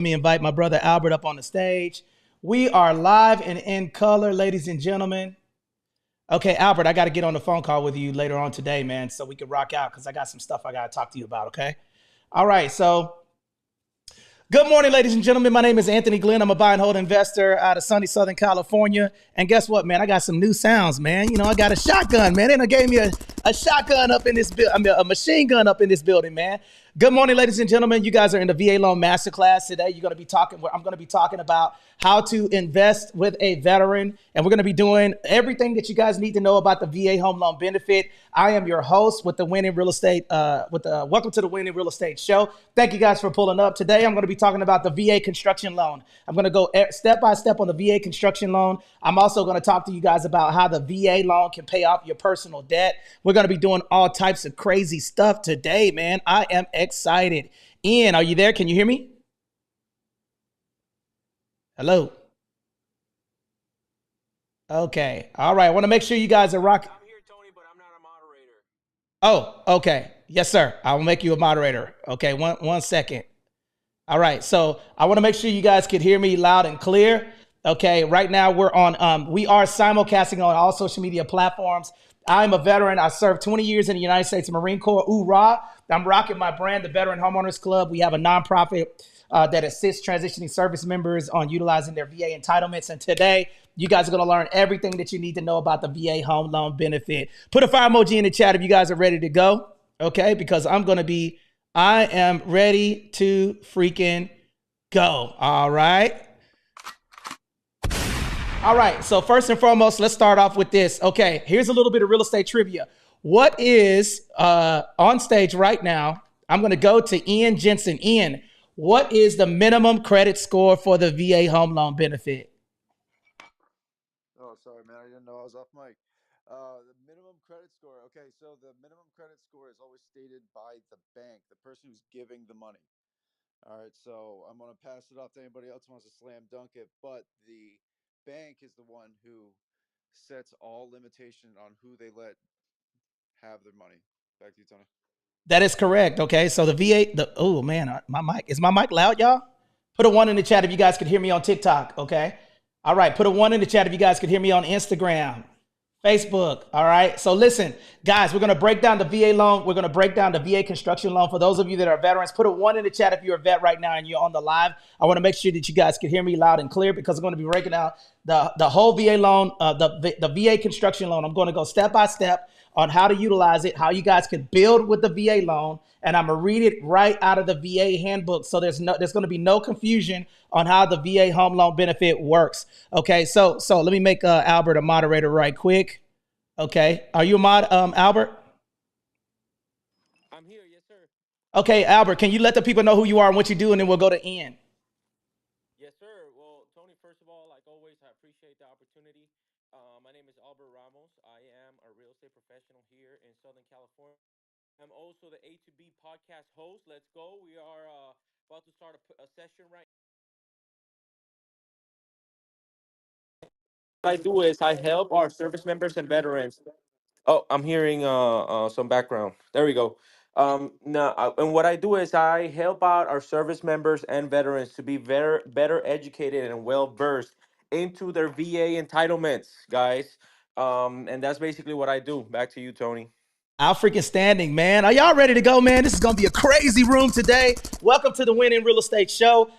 Let me invite my brother Albert up on the stage. We are live and in color, ladies and gentlemen. Okay, Albert, I got to get on the phone call with you later on today, man, so we can rock out because I got some stuff I got to talk to you about, okay? All right, so good morning, ladies and gentlemen. My name is Anthony Glenn. I'm a buy and hold investor out of sunny Southern California. And guess what, man? I got some new sounds, man. You know, I got a shotgun, man. They gave me a shotgun up in this building. I mean, a machine gun up in this building, man. Good morning, ladies and gentlemen. You guys are in the VA Loan Masterclass today. I'm going to be talking about how to invest with a veteran. And we're going to be doing everything that you guys need to know about the VA home loan benefit. I am your host with the Winning Real Estate, welcome to the Winning Real Estate Show. Thank you guys for pulling up. Today, I'm going to be talking about the VA construction loan. I'm going to go step by step on the VA construction loan. I'm also going to talk to you guys about how the VA loan can pay off your personal debt. We're going to be doing all types of crazy stuff today, man. I am excited. Ian, are you there? Can you hear me? Hello. Okay. All right. I want to make sure you guys are rocking. I'm here, Tony, but I'm not a moderator. Oh, okay. Yes, sir. I will make you a moderator. Okay. One second. All right. So I want to make sure you guys can hear me loud and clear. Okay. Right now we are simulcasting on all social media platforms. I'm a veteran. I served 20 years in the United States Marine Corps. Hoorah. I'm rocking my brand, the Veteran Homeowners Club. We have a nonprofit that assists transitioning service members on utilizing their VA entitlements. And today, you guys are going to learn everything that you need to know about the VA home loan benefit. Put a fire emoji in the chat if you guys are ready to go, okay? Because I am ready to freaking go, all right? All right, so first and foremost, let's start off with this. Okay, here's a little bit of real estate trivia. What is on stage right now? I'm going to go to Ian Jensen. Ian, what is the minimum credit score for the VA home loan benefit? Oh, sorry, man. I didn't know I was off mic. The minimum credit score. Okay, so the minimum credit score is always stated by the bank, the person who's giving the money. All right, so I'm going to pass it off to anybody else who wants to slam dunk it, but the bank is the one who sets all limitation on who they let have their money. Back to you, Tony. That is correct. Okay, so the VA, oh man, is my mic loud, y'all? Put a 1 in the chat if you guys could hear me on TikTok, okay? All right, put a 1 in the chat if you guys could hear me on Instagram, Facebook, all right? So listen, guys, we're going to break down the VA loan. We're going to break down the VA construction loan. For those of you that are veterans, put a 1 in the chat if you're a vet right now and you're on the live. I want to make sure that you guys can hear me loud and clear because I'm going to be breaking out the whole VA loan, the VA construction loan. I'm going to go step by step on how to utilize it, how you guys can build with the VA loan. And I'm going to read it right out of the VA handbook. So there's going to be no confusion on how the VA home loan benefit works. Okay, so let me make Albert a moderator right quick. Okay, are you a mod, Albert? I'm here, yes, sir. Okay, Albert, can you let the people know who you are and what you do, and then we'll go to Ian. Yes, sir. Well, Tony, first of all, like always, I appreciate the opportunity. My name is Albert Ramos. I am a real estate professional here in Southern California. I'm also the A to B podcast host. Let's go. We are about to start a session right now. What I do is I help our service members and veterans. Oh, I'm hearing some background. There we go. And what I do is I help out our service members and veterans to be better educated and well versed into their VA entitlements, guys. And that's basically what I do. Back to you, Tony. Out freaking standing, man. Are y'all ready to go, man? This is going to be a crazy room today. Welcome to the Winning Real Estate Show.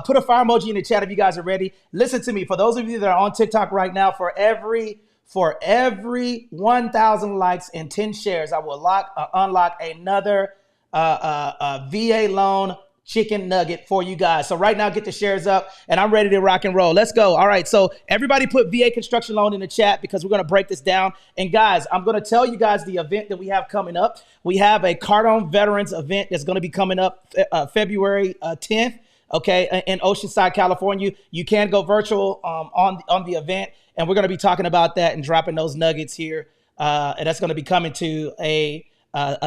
Put a fire emoji in the chat if you guys are ready. Listen to me. For those of you that are on TikTok right now, for every 1,000 likes and 10 shares, I will unlock another VA loan chicken nugget for you guys. So right now, get the shares up and I'm ready to rock and roll. Let's go. All right. So everybody put VA construction loan in the chat because we're going to break this down. And guys, I'm going to tell you guys the event that we have coming up. We have a Cardone Veterans event that's going to be coming up February 10th. Okay. In Oceanside, California. You can go virtual on the event. And we're going to be talking about that and dropping those nuggets here. And that's going to be coming to a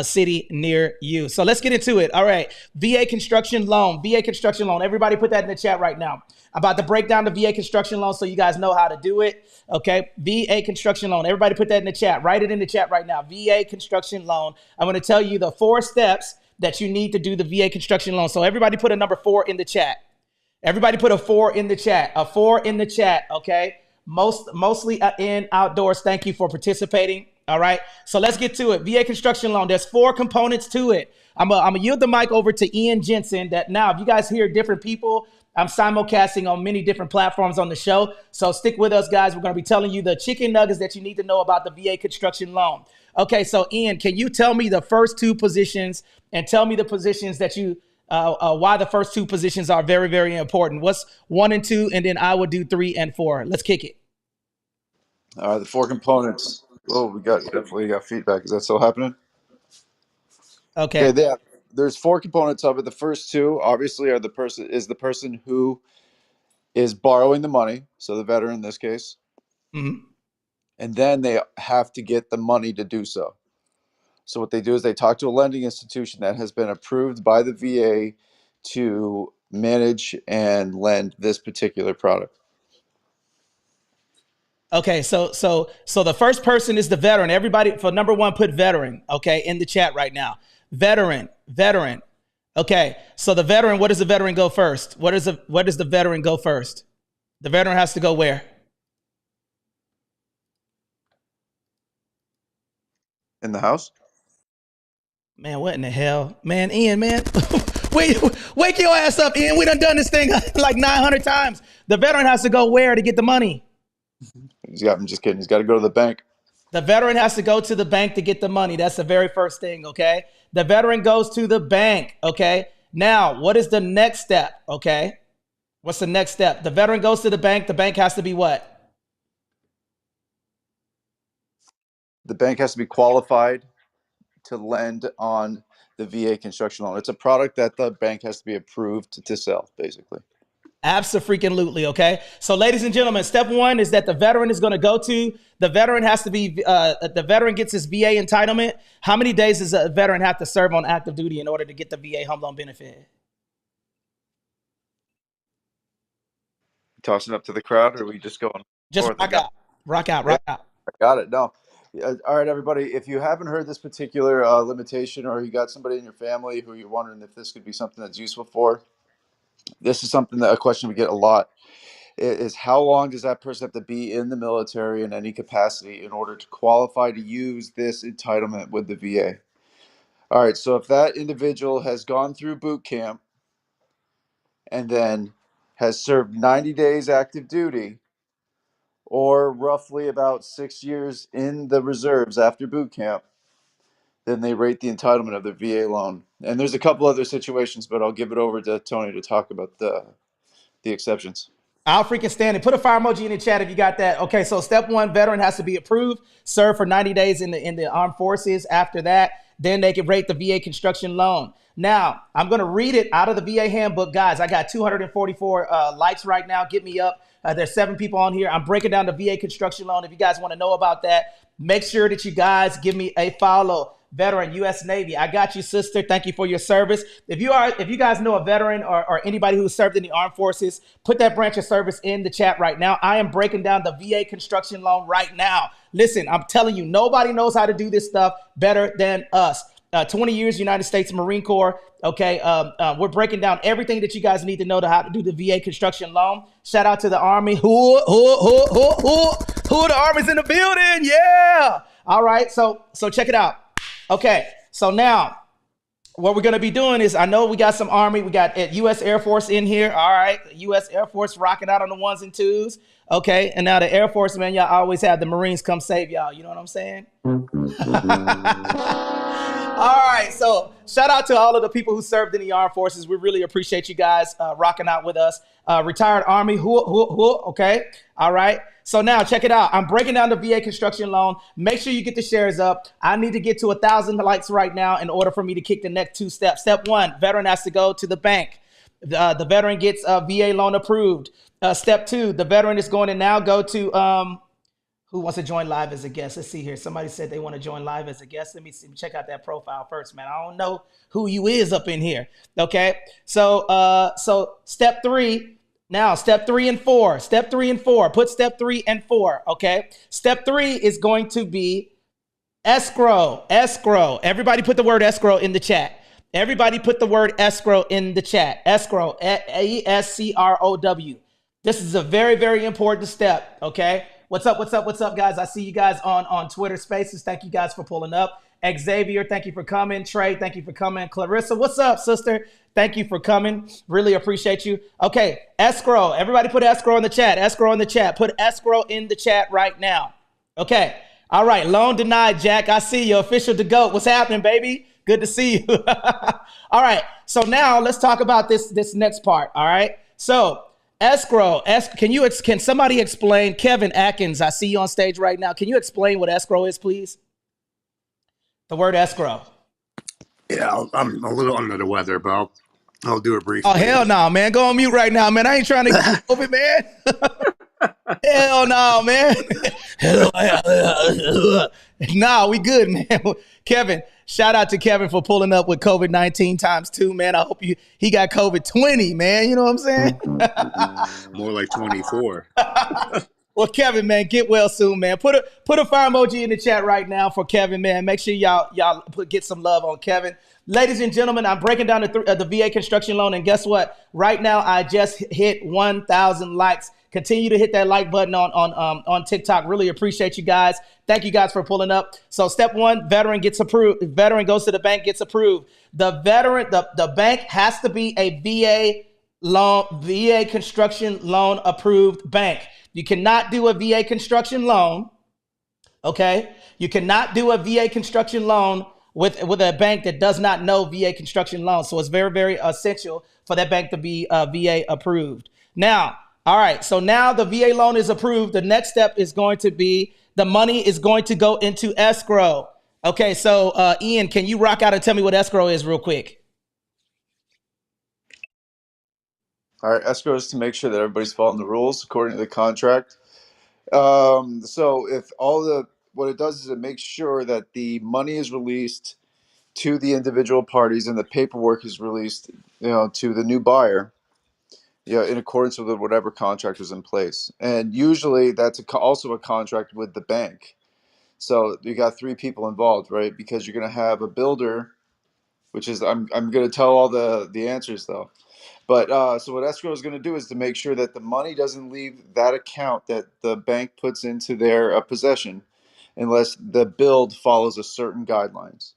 city near you. So let's get into it. All right. VA construction loan. Everybody put that in the chat right now. I'm about to break down the VA construction loan so you guys know how to do it. Okay. VA construction loan. Everybody put that in the chat. Write it in the chat right now. VA construction loan. I'm going to tell you the 4 steps that you need to do the VA construction loan. So everybody put a number 4 in the chat. Everybody put a 4 in the chat. A 4 in the chat, okay? Mostly in outdoors. Thank you for participating. All right. So let's get to it. VA construction loan. There's 4 components to it. I'm gonna yield the mic over to Ian Jensen. That now, if you guys hear different people, I'm simulcasting on many different platforms on the show. So stick with us, guys. We're gonna be telling you the chicken nuggets that you need to know about the VA construction loan. Okay. So Ian, can you tell me the first 2 positions and tell me the positions that you why the first 2 positions are very, very important? What's 1 and 2, and then I would do 3 and 4. Let's kick it. The 4 components. Oh, we definitely got feedback. Is that still happening? Okay. Okay, there's 4 components of it. The first 2 obviously are the person who is borrowing the money, so the veteran in this case. Mm-hmm. And then they have to get the money to do so. So what they do is they talk to a lending institution that has been approved by the VA to manage and lend this particular product. Okay, so the first person is the veteran. Everybody, for number 1, put veteran, okay, in the chat right now. Veteran. Okay, so the veteran, what does the veteran go first? What does the veteran go first? The veteran has to go where? In the house? Man, what in the hell? Man, Ian, man. Wake your ass up, Ian. We done this thing like 900 times. The veteran has to go where to get the money? I'm just kidding. He's got to go to the bank. The veteran has to go to the bank to get the money. That's the very first thing, okay? The veteran goes to the bank, okay? Now, what is the next step, okay? What's the next step? The veteran goes to the bank. The bank has to be what? The bank has to be qualified to lend on the VA construction loan. It's a product that the bank has to be approved to sell, basically. Abso-freaking-lutely, okay? So, ladies and gentlemen, step 1 is that the veteran is going to go to. The veteran has to be, the veteran gets his VA entitlement. How many days does a veteran have to serve on active duty in order to get the VA home loan benefit? Tossing up to the crowd, or are we just going? Just rock out. I got it. No. All right, everybody. If you haven't heard this particular limitation, or you got somebody in your family who you're wondering if this could be something that's useful for, this is a question we get a lot. Is how long does that person have to be in the military in any capacity in order to qualify to use this entitlement with the VA? All right, so if that individual has gone through boot camp and then has served 90 days active duty, or roughly about 6 years in the reserves after boot camp, then they rate the entitlement of their VA loan. And there's a couple other situations, but I'll give it over to Tony to talk about the exceptions. I'll freaking stand it. Put a fire emoji in the chat if you got that. Okay, so step 1, veteran has to be approved, serve for 90 days in the armed forces. After that, then they can rate the VA construction loan. Now, I'm going to read it out of the VA handbook. Guys, I got 244 likes right now. Get me up. There's 7 people on here. I'm breaking down the VA construction loan. If you guys want to know about that, make sure that you guys give me a follow. Veteran, U.S. Navy. I got you, sister. Thank you for your service. If you guys know a veteran or anybody who served in the armed forces, put that branch of service in the chat right now. I am breaking down the VA construction loan right now. Listen, I'm telling you, nobody knows how to do this stuff better than us. 20 years, United States Marine Corps. Okay, we're breaking down everything that you guys need to know how to do the VA construction loan. Shout out to the Army. Who the Army's in the building? Yeah. All right, so check it out. Okay, so now what we're going to be doing is, I know we got some Army, we got U.S. Air Force in here. All right, U.S. Air Force rocking out on the 1s and 2s. Okay, and now the Air Force, man, y'all always have the Marines come save y'all. You know what I'm saying? All right, so shout out to all of the people who served in the armed forces. We really appreciate you guys rocking out with us. Retired Army, okay? All right, so now check it out. I'm breaking down the VA construction loan. Make sure you get the shares up. I need to get to 1,000 likes right now in order for me to kick the next 2 steps. Step 1, veteran has to go to the bank. The veteran gets a VA loan approved. Step 2, the veteran is going to now go to who wants to join live as a guest? Let's see here. Somebody said they want to join live as a guest. Let me see. Check out that profile first, man. I don't know who you is up in here. Okay. So step 3. Now, step 3 and 4. Step 3 and 4. Put step 3 and 4. Okay. Step 3 is going to be escrow. Escrow. Everybody put the word escrow in the chat. Everybody put the word escrow in the chat. Escrow, ESCROW. This is a very, very important step, okay? What's up, what's up, what's up, guys? I see you guys on Twitter Spaces. Thank you guys for pulling up. Xavier, thank you for coming. Trey, thank you for coming. Clarissa, what's up, sister? Thank you for coming. Really appreciate you. Okay, escrow. Everybody put escrow in the chat. Escrow in the chat. Put escrow in the chat right now. Okay. All right. Loan denied, Jack. I see you. Official to GOAT. What's happening, baby? Good to see you. All right. So now let's talk about this next part. All right. So escrow. Can somebody explain? Kevin Atkins, I see you on stage right now. Can you explain what escrow is, please? The word escrow. Yeah, I'm a little under the weather, but I'll do it briefly. Oh, hell no, man. Go on mute right now, man. I ain't trying to get COVID, man. Hell no, man. Nah, we good, man. Kevin, shout out to Kevin for pulling up with COVID-19 times 2, man. I hope he got COVID-20, man. You know what I'm saying? More like 24. Well, Kevin, man, get well soon, man. Put a fire emoji in the chat right now for Kevin, man. Make sure y'all get some love on Kevin. Ladies and gentlemen, I'm breaking down the VA construction loan, and guess what? Right now, I just hit 1,000 likes. Continue to hit that like button on TikTok. Really appreciate you guys. Thank you guys for pulling up. So step 1, veteran gets approved. Veteran goes to the bank, gets approved. The bank has to be a VA construction loan approved bank. You cannot do a VA construction loan, okay? You cannot do a VA construction loan with a bank that does not know VA construction loans. So it's very, very essential for that bank to be VA approved. Now, all right, so now the VA loan is approved. The next step is going to be the money is going to go into escrow. Okay, so Ian, can you rock out and tell me what escrow is real quick? All right, escrow is to make sure that everybody's following the rules according to the contract. So if what it does is it makes sure that the money is released to the individual parties and the paperwork is released, to the new buyer, in accordance with whatever contract is in place. And usually that's also a contract with the bank. So you got 3 people involved, right? Because you're going to have a builder, which is I'm going to tell all the answers though. But so what escrow is going to do is to make sure that the money doesn't leave that account that the bank puts into their possession unless the build follows a certain guidelines.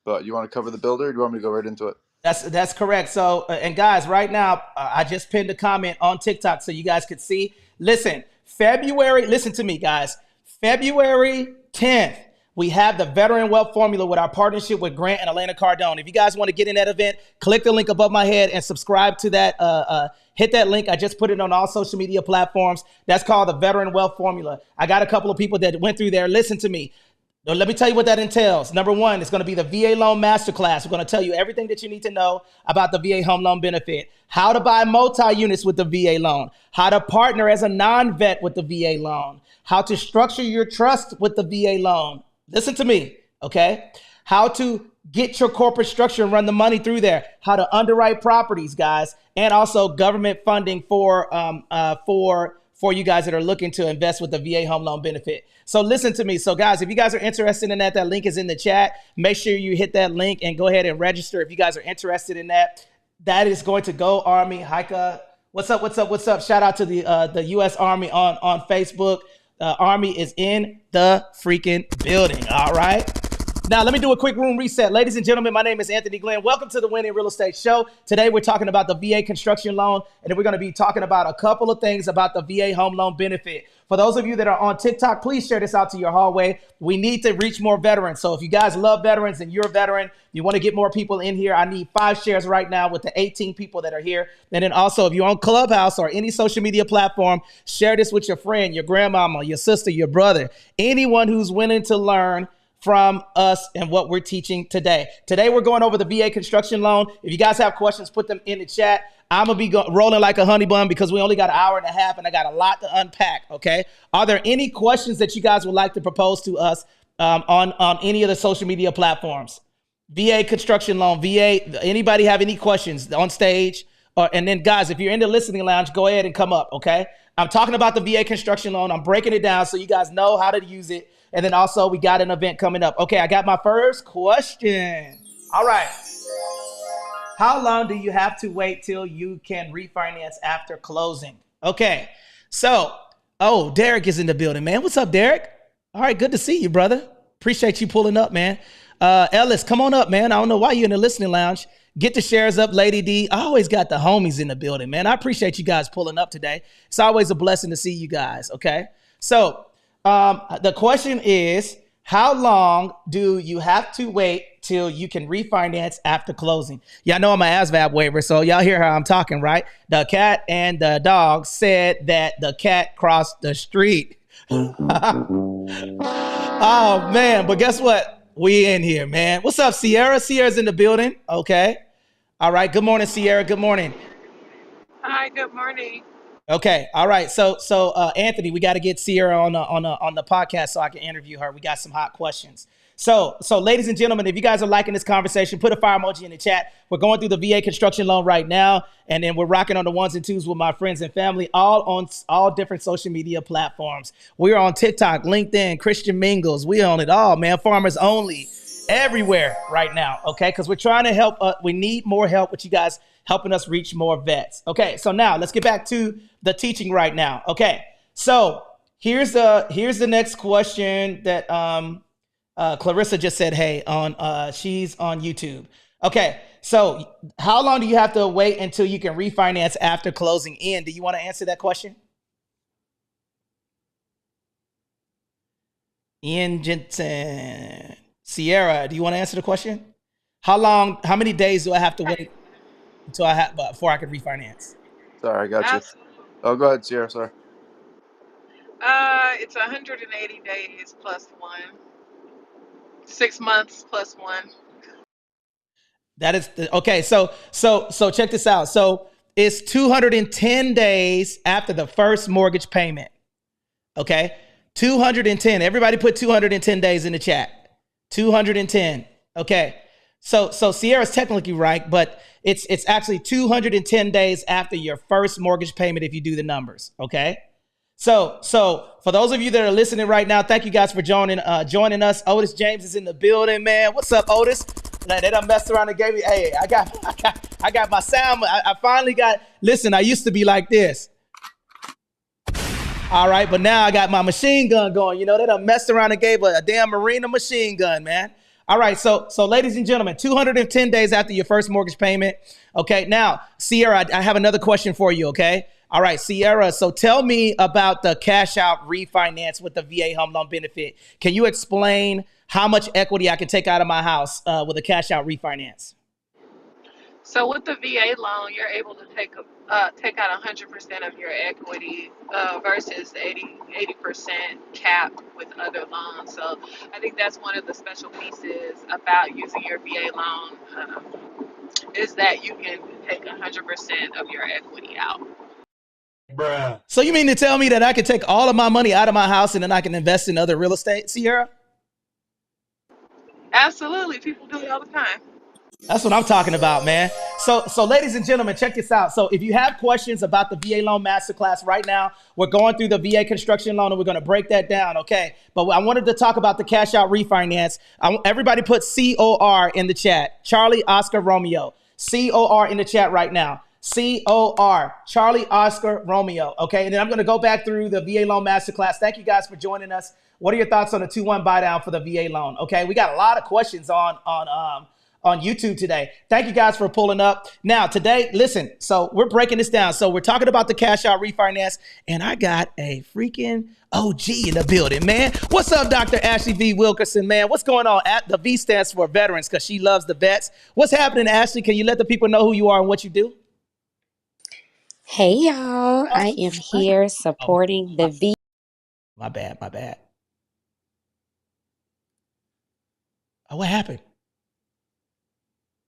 But you want to cover the builder, or do you want me to go right into it? That's correct. So, and guys, right now, I just pinned a comment on TikTok so you guys could see. Listen to me, guys. February 10th, we have the Veteran Wealth Formula with our partnership with Grant and Elena Cardone. If you guys want to get in that event, click the link above my head and subscribe to that. Hit that link. I just put it on all social media platforms. That's called the Veteran Wealth Formula. I got a couple of people that went through there. Listen to me. Now, let me tell you what that entails. Number 1, it's going to be the VA Loan Masterclass. We're going to tell you everything that you need to know about the VA home loan benefit, how to buy multi-units with the VA loan, how to partner as a non-vet with the VA loan, how to structure your trust with the VA loan. Listen to me, okay? How to get your corporate structure and run the money through there, how to underwrite properties, guys, and also government funding for you guys that are looking to invest with the VA home loan benefit. So listen to me. So guys, if you guys are interested in that link is in the chat. Make sure you hit that link and go ahead and register if you guys are interested in that. That is going to go Army. Haika, what's up? What's up? What's up? Shout out to the U.S. Army on Facebook. Army is in the freaking building. All right. Now, let me do a quick room reset. Ladies and gentlemen, my name is Anthony Glenn. Welcome to the Winning Real Estate Show. Today, we're talking about the VA construction loan, and then we're going to be talking about a couple of things about the VA home loan benefit. For those of you that are on TikTok, please share this out to your hallway. We need to reach more veterans. So if you guys love veterans and you're a veteran, you want to get more people in here, I need 5 shares right now with the 18 people that are here. And then also, if you're on Clubhouse or any social media platform, share this with your friend, your grandmama, your sister, your brother, anyone who's willing to learn from us and what we're teaching today. Today, we're going over the VA construction loan. If you guys have questions, put them in the chat. I'm going to be rolling like a honey bun because we only got an hour and a half and I got a lot to unpack, okay? Are there any questions that you guys would like to propose to us on any of the social media platforms? VA construction loan, VA, anybody have any questions on stage? And then, guys, if you're in the listening lounge, go ahead and come up, okay? I'm talking about the VA construction loan. I'm breaking it down so you guys know how to use it. And then also we got an event coming up. Okay, I got my first question. All right. How long do you have to wait till you can refinance after closing? Okay. So, oh, Derek is in the building, man. What's up, Derek? All right, good to see you, brother. Appreciate you pulling up, man. Ellis, come on up, man. I don't know why you're in the listening lounge. Get the shares up, Lady D. I always got the homies in the building, man. I appreciate you guys pulling up today. It's always a blessing to see you guys, okay? So the question is, how long do you have to wait till you can refinance after closing? Y'all know I'm an ASVAB waiver, so y'all hear how I'm talking, right? The cat and the dog said that the cat crossed the street. Oh, man, but guess what? We in here, man. What's up, Sierra? Sierra's in the building, okay? All right, good morning, Sierra. Good morning. Hi, good morning. Okay, all right. So Anthony, we got to get Sierra on the podcast so I can interview her. We got some hot questions. So ladies and gentlemen, if you guys are liking this conversation, put a fire emoji in the chat. We're going through the VA construction loan right now, and then we're rocking on the ones and twos with my friends and family, all on all different social media platforms. We're on TikTok, LinkedIn, Christian Mingles. We own it all, man. Farmers Only, everywhere right now. Okay, because we're trying to help. We need more help with you guys helping us reach more vets. Okay, so now let's get back to the teaching right now. Okay, so here's the next question that Clarissa just said, hey, she's on YouTube. Okay, so how long do you have to wait until you can refinance after closing in? Do you want to answer that question? Ian Jensen. Sierra, do you want to answer the question? How many days do I have to wait before I can refinance? Sorry, I got you. Absolutely. Oh, go ahead, Sierra. Sorry. It's 180 days plus one. 6 months plus one. That is okay. So check this out. So it's 210 days after the first mortgage payment. Okay, 210. Everybody put 210 days in the chat. 210. Okay. So Sierra's technically right, but it's actually 210 days after your first mortgage payment if you do the numbers. Okay. So for those of you that are listening right now, thank you guys for joining us. Otis James is in the building, man. What's up, Otis? They done messed around and gave me. Hey, I got my sound. I finally got. Listen, I used to be like this. All right, but now I got my machine gun going. You know, they done messed around and gave a damn Marina machine gun, man. All right, so ladies and gentlemen, 210 days after your first mortgage payment. Okay, now, Sierra, I have another question for you, okay? All right, Sierra, so tell me about the cash out refinance with the VA home loan benefit. Can you explain how much equity I can take out of my house with a cash out refinance? So with the VA loan, you're able to take out 100% of your equity versus 80% cap with other loans. So I think that's one of the special pieces about using your VA loan is that you can take 100% of your equity out. Bruh. So you mean to tell me that I can take all of my money out of my house and then I can invest in other real estate, Sierra? Absolutely. People do it all the time. That's what I'm talking about, man. So ladies and gentlemen, check this out. So if you have questions about the VA Loan Masterclass right now, we're going through the VA construction loan and we're going to break that down, okay? But I wanted to talk about the cash out refinance. Everybody put COR in the chat. Charlie, Oscar, Romeo. COR in the chat right now. COR, Charlie, Oscar, Romeo, okay? And then I'm going to go back through the VA Loan Masterclass. Thank you guys for joining us. What are your thoughts on the 2-1 buy down for the VA loan? Okay, we got a lot of questions on YouTube today. Thank you guys for pulling up. Now, today, listen, so we're breaking this down. So we're talking about the cash out refinance, and I got a freaking OG in the building, man. What's up, Dr. Ashley V. Wilkerson, man? What's going on? The V stands for veterans because she loves the vets. What's happening, Ashley? Can you let the people know who you are and what you do? Hey, y'all. I am here supporting the V. My bad. Oh, what happened?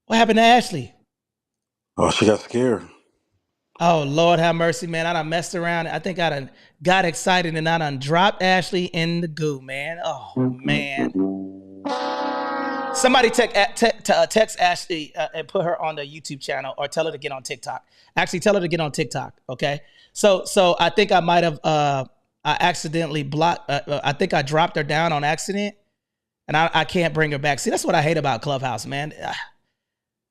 What happened to Ashley? Oh, she got scared. Oh, Lord have mercy, man. I done messed around. I think I done got excited and I done dropped Ashley in the goo, man. Oh, man. Somebody text Ashley and put her on the YouTube channel or tell her to get on TikTok. Actually, tell her to get on TikTok, okay? So I think I might have I accidentally blocked. I think I dropped her down on accident, and I can't bring her back. See, that's what I hate about Clubhouse, man.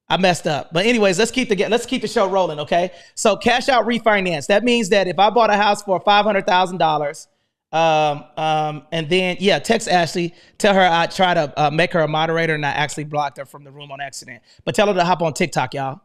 I messed up. But anyways, let's keep the show rolling, okay? So cash out refinance. That means that if I bought a house for $500,000, and then text Ashley, tell her I try to make her a moderator, and I actually blocked her from the room on accident. But tell her to hop on TikTok, y'all.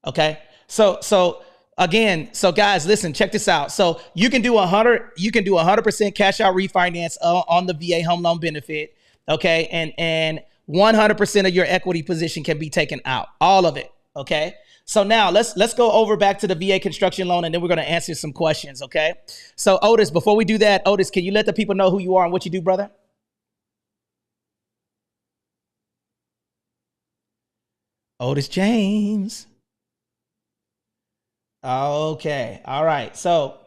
Okay. So again, guys, listen, check this out. So you can do 100% cash out refinance on the VA home loan benefit. Okay. And 100% of your equity position can be taken out, all of it. Okay. So now let's go over back to the VA construction loan, and then we're going to answer some questions. Okay. So Otis, before we do that, Otis, can you let the people know who you are and what you do, brother? Otis James. Okay. All right. So,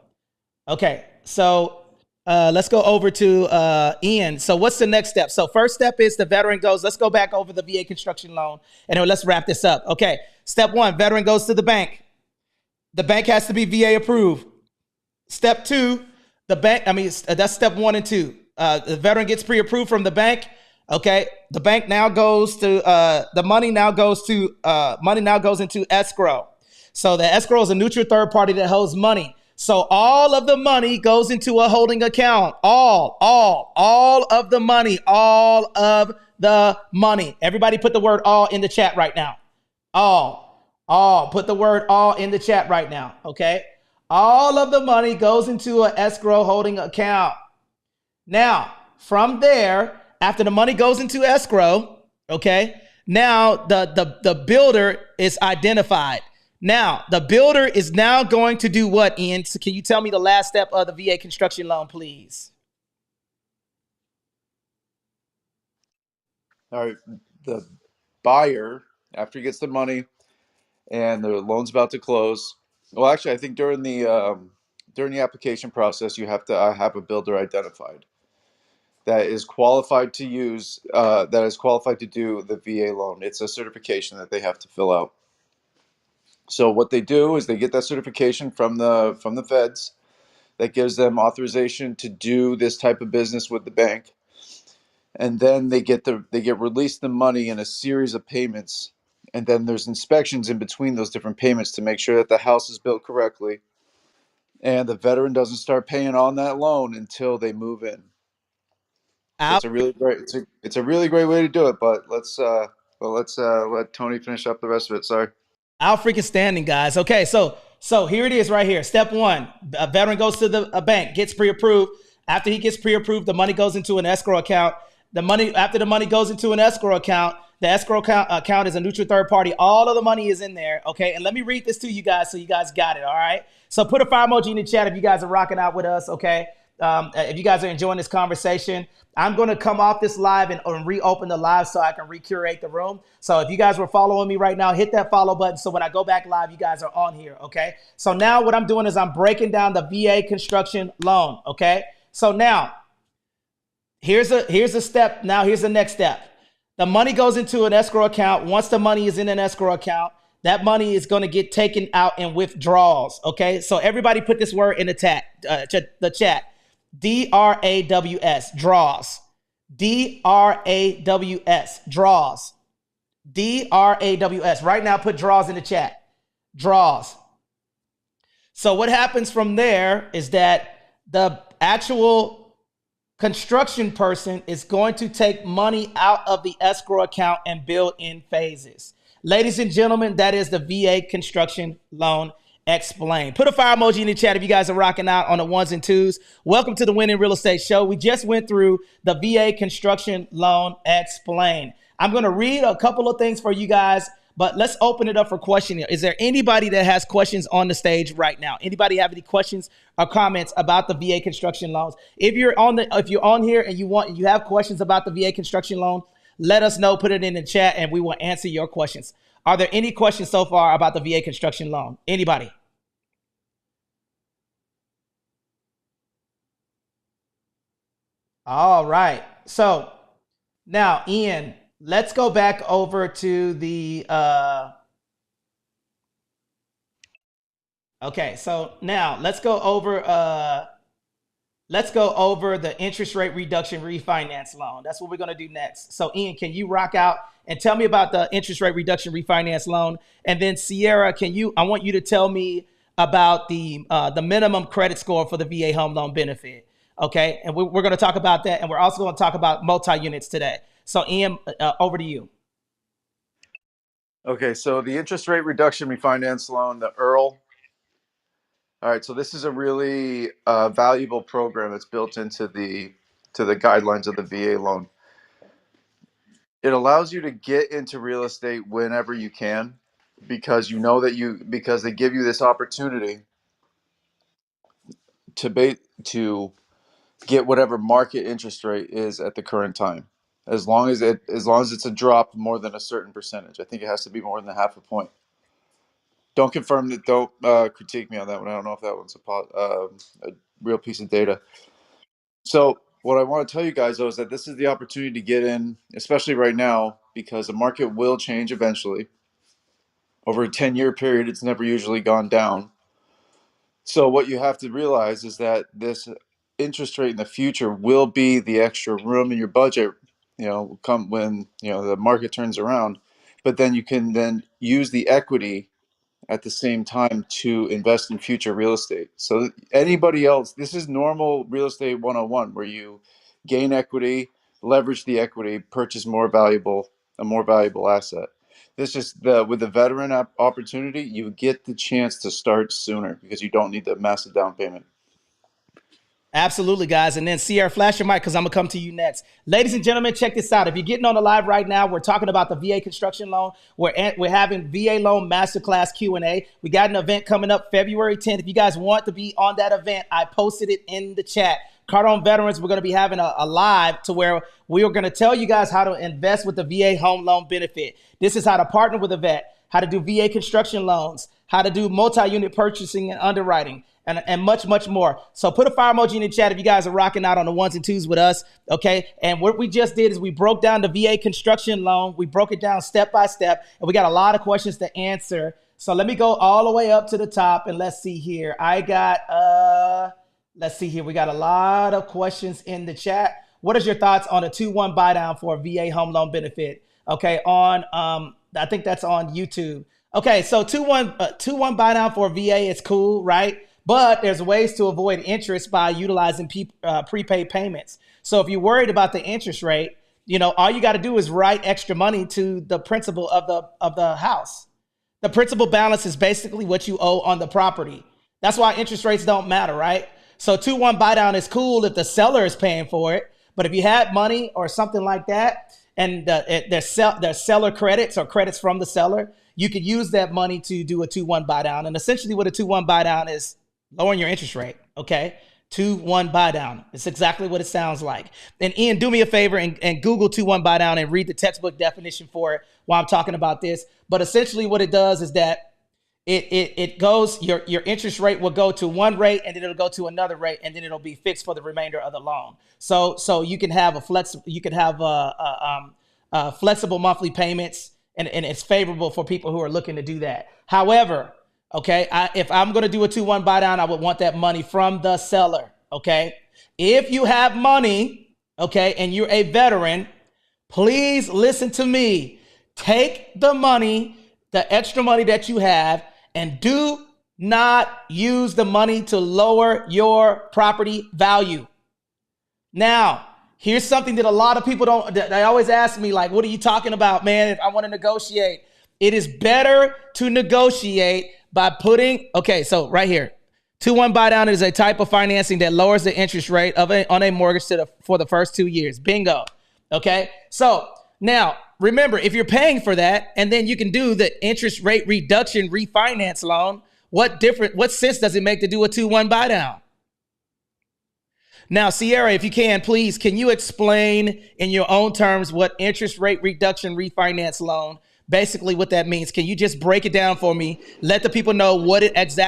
okay. So let's go over to Ian. So what's the next step? So first step is the veteran goes. Let's go back over the VA construction loan, and then let's wrap this up. Okay. Step one, veteran goes to the bank. The bank has to be VA approved. Step two, that's step 1 and 2. The veteran gets pre-approved from the bank. Okay. The bank now goes to, the money now goes into escrow. So the escrow is a neutral third party that holds money. So all of the money goes into a holding account. All of the money. Everybody put the word all in the chat right now. All. Put the word all in the chat right now. Okay. All of the money goes into an escrow holding account. Now, from there, after the money goes into escrow, okay, now the builder is identified. Now, the builder is now going to do what, Ian? So can you tell me the last step of the VA construction loan, please? All right. The buyer, after he gets the money and the loan's about to close, well, actually, I think during the application process, you have to have a builder identified that is qualified to do the VA loan. It's a certification that they have to fill out. So what they do is they get that certification from the feds that gives them authorization to do this type of business with the bank, and then they get released the money in a series of payments, and then there's inspections in between those different payments to make sure that the house is built correctly, and the veteran doesn't start paying on that loan until they move in. So it's a really great way to do it. But let's let Tony finish up the rest of it. Sorry. Out freaking standing, guys. Okay, so here it is right here. Step 1, a veteran goes to a bank, gets pre-approved. After he gets pre-approved, the money goes into an escrow account. After the money goes into an escrow account, the escrow account is a neutral third party. All of the money is in there, okay? And let me read this to you guys so you guys got it, all right? So put a fire emoji in the chat if you guys are rocking out with us, okay? If you guys are enjoying this conversation, I'm going to come off this live and reopen the live so I can recurate the room. So if you guys were following me right now, hit that follow button. So when I go back live, you guys are on here. Okay. So now what I'm doing is I'm breaking down the VA construction loan. Okay. So now here's a step. Now here's the next step. The money goes into an escrow account. Once the money is in an escrow account, that money is going to get taken out in withdrawals. Okay. So everybody put this word in the chat. DRAWS, draws. DRAWS, draws. DRAWS. Right now, put draws in the chat. Draws. So what happens from there is that the actual construction person is going to take money out of the escrow account and build in phases. Ladies and gentlemen, that is the VA construction loan explained. Put a fire emoji in the chat if you guys are rocking out on the 1s and 2s. Welcome to the Winning Real Estate Show. We just went through the VA construction loan explained. I'm going to read a couple of things for you guys, but let's open it up for questioning. Is there anybody that has questions on the stage right now? Anybody have any questions or comments about the VA construction loans? If you're on here and you have questions about the VA construction loan, let us know. Put it in the chat and we will answer your questions. Are there any questions so far about the VA construction loan? Anybody? All right. So now, Ian, let's go back over to the, okay. So now let's go over, let's go over the interest rate reduction refinance loan. That's what we're going to do next. So Ian, can you rock out and tell me about the interest rate reduction refinance loan? And then Sierra, I want you to tell me about the minimum credit score for the VA home loan benefit. Okay. And we're going to talk about that. And we're also going to talk about multi-units today. So Ian, over to you. Okay, so the interest rate reduction refinance loan, the EARL. All right, so this is a really valuable program that's built into the guidelines of the VA loan. It allows you to get into real estate whenever you can, because you know that because they give you this opportunity to get whatever market interest rate is at the current time, as long as it's a drop more than a certain percentage. I think it has to be more than half a point. Don't confirm that. Don't critique me on that one. I don't know if that one's a real piece of data. So what I want to tell you guys, though, is that this is the opportunity to get in, especially right now, because the market will change eventually. Over a 10-year period, it's never usually gone down. So what you have to realize is that this interest rate in the future will be the extra room in your budget, come when, the market turns around. But then you can then use the equity at the same time to invest in future real estate. So anybody else, this is normal real estate 101, where you gain equity, leverage the equity, purchase a more valuable asset. This is with the veteran opportunity, you get the chance to start sooner because you don't need the massive down payment. Absolutely, guys. And then Sierra, flash your mic because I'm going to come to you next. Ladies and gentlemen, check this out. If you're getting on the live right now, we're talking about the VA-Costruction loan. We're having VA Loan Masterclass Q&A. We got an event coming up February 10th. If you guys want to be on that event, I posted it in the chat. Cardone Veterans, we're going to be having a live to where we are going to tell you guys how to invest with the VA home loan benefit. This is how to partner with a vet, how to do VA construction loans, how to do multi-unit purchasing and underwriting, and much, much more. So put a fire emoji in the chat if you guys are rocking out on the ones and twos with us, okay? And what we just did is we broke down the VA construction loan. We broke it down step by step, and we got a lot of questions to answer. So let me go all the way up to the top, and let's see here. Let's see here. We got a lot of questions in the chat. What is your thoughts on a 2-1 buy down for a VA home loan benefit? Okay, I think that's on YouTube. Okay, so 2-1 buy down for a VA is cool, right? But there's ways to avoid interest by utilizing prepaid payments. So if you're worried about the interest rate, all you got to do is write extra money to the principal of the house. The principal balance is basically what you owe on the property. That's why interest rates don't matter, right? So 2-1 buy down is cool if the seller is paying for it. But if you had money or something like that, and there's seller credits or credits from the seller, you could use that money to do a 2-1 buy down. And essentially what a 2-1 buy down is lowering your interest rate, okay? 2-1 buy down. It's exactly what it sounds like. And Ian, do me a favor and Google 2-1 buy down and read the textbook definition for it while I'm talking about this. But essentially what it does is that it goes, your interest rate will go to one rate and then it'll go to another rate and then it'll be fixed for the remainder of the loan. So you can have flexible monthly payments and it's favorable for people who are looking to do that. However, okay, if I'm going to do a 2-1 buy down, I would want that money from the seller, okay? If you have money, okay, and you're a veteran, please listen to me. Take the money, the extra money that you have, and do not use the money to lower your property value. Now, here's something that a lot of people they always ask me, like, what are you talking about, man, if I want to negotiate? It is better to negotiate by okay, so right here, 2-1 buy down is a type of financing that lowers the interest rate on a mortgage for the first 2 years. Bingo. Okay, so now remember, if you're paying for that and then you can do the interest rate reduction refinance loan, what sense does it make to do a 2-1 buy down? Now, Sierra, if you can you explain in your own terms what interest rate reduction refinance loan, basically what that means? Can you just break it down for me? Let the people know what it is,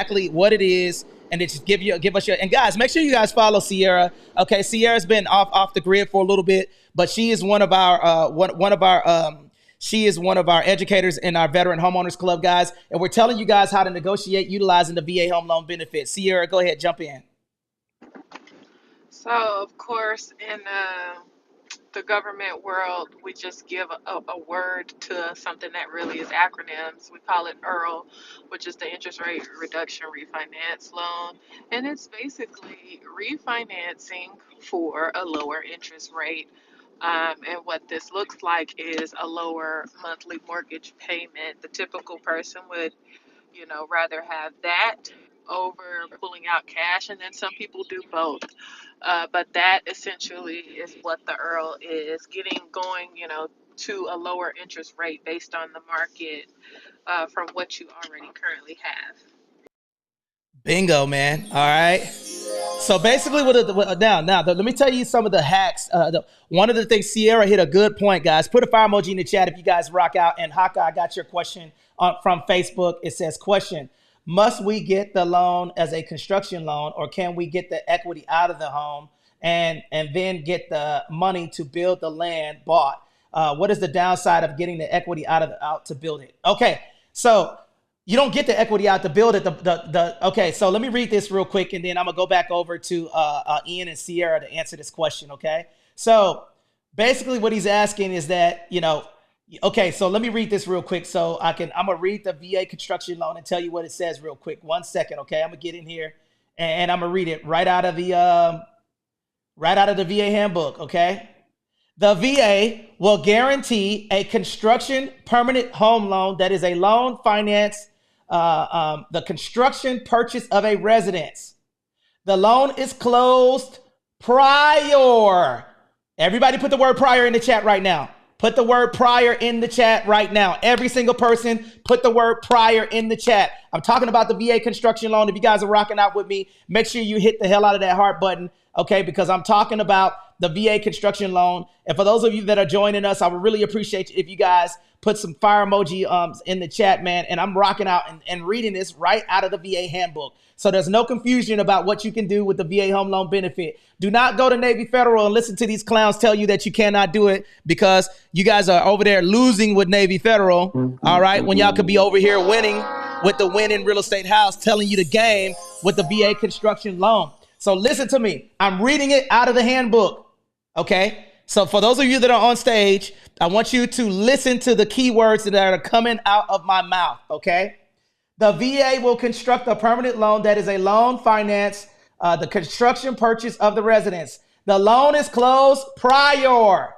and just give us your, and guys, make sure you guys follow Sierra. Okay, Sierra's been off the grid for a little bit, but she is one of our she is one of our educators in our Veteran Homeowners Club, guys, and we're telling you guys how to negotiate utilizing the VA home loan benefit. Sierra, go ahead, jump in. So, of course, in the government world, we just give a word to something that really is acronyms. We call it EARL, which is the interest rate reduction refinance loan. And it's basically refinancing for a lower interest rate. And what this looks like is a lower monthly mortgage payment. The typical person would, rather have that over pulling out cash, and then some people do both. But that essentially is what the Earl is getting going, to a lower interest rate based on the market from what you already currently have. Bingo, man. All right. So basically, let me tell you some of the hacks. One of the things, Sierra hit a good point, guys. Put a fire emoji in the chat if you guys rock out. And Haka, I got your question from Facebook. It says, question, must we get the loan as a construction loan, or can we get the equity out of the home and then get the money to build the land bought? What is the downside of getting the equity out to build it? Okay, so you don't get the equity out to build it. Okay, so let me read this real quick, and then I'm gonna go back over to Ian and Sierra to answer this question. Okay, so basically what he's asking is that, okay, so let me read this real quick so I'm gonna read the VA construction loan and tell you what it says real quick. 1 second, okay? I'm gonna get in here and I'm gonna read it right out of the VA handbook, okay? The VA will guarantee a construction permanent home loan that is a loan finance the construction purchase of a residence. The loan is closed prior. Everybody put the word prior in the chat right now. Put the word prior in the chat right now. Every single person, put the word prior in the chat. I'm talking about the VA construction loan. If you guys are rocking out with me, make sure you hit the hell out of that heart button, okay? Because I'm talking about the VA construction loan. And for those of you that are joining us, I would really appreciate if you guys put some fire emoji in the chat, man. And I'm rocking out and reading this right out of the VA handbook. So there's no confusion about what you can do with the VA home loan benefit. Do not go to Navy Federal and listen to these clowns tell you that you cannot do it because you guys are over there losing with Navy Federal, all right, when y'all could be over here winning with the Win in Real Estate House telling you the game with the VA construction loan. So listen to me. I'm reading it out of the handbook, okay? So for those of you that are on stage, I want you to listen to the keywords that are coming out of my mouth, okay? The VA will construct a permanent loan that is a loan finance the construction purchase of the residence. The loan is closed prior.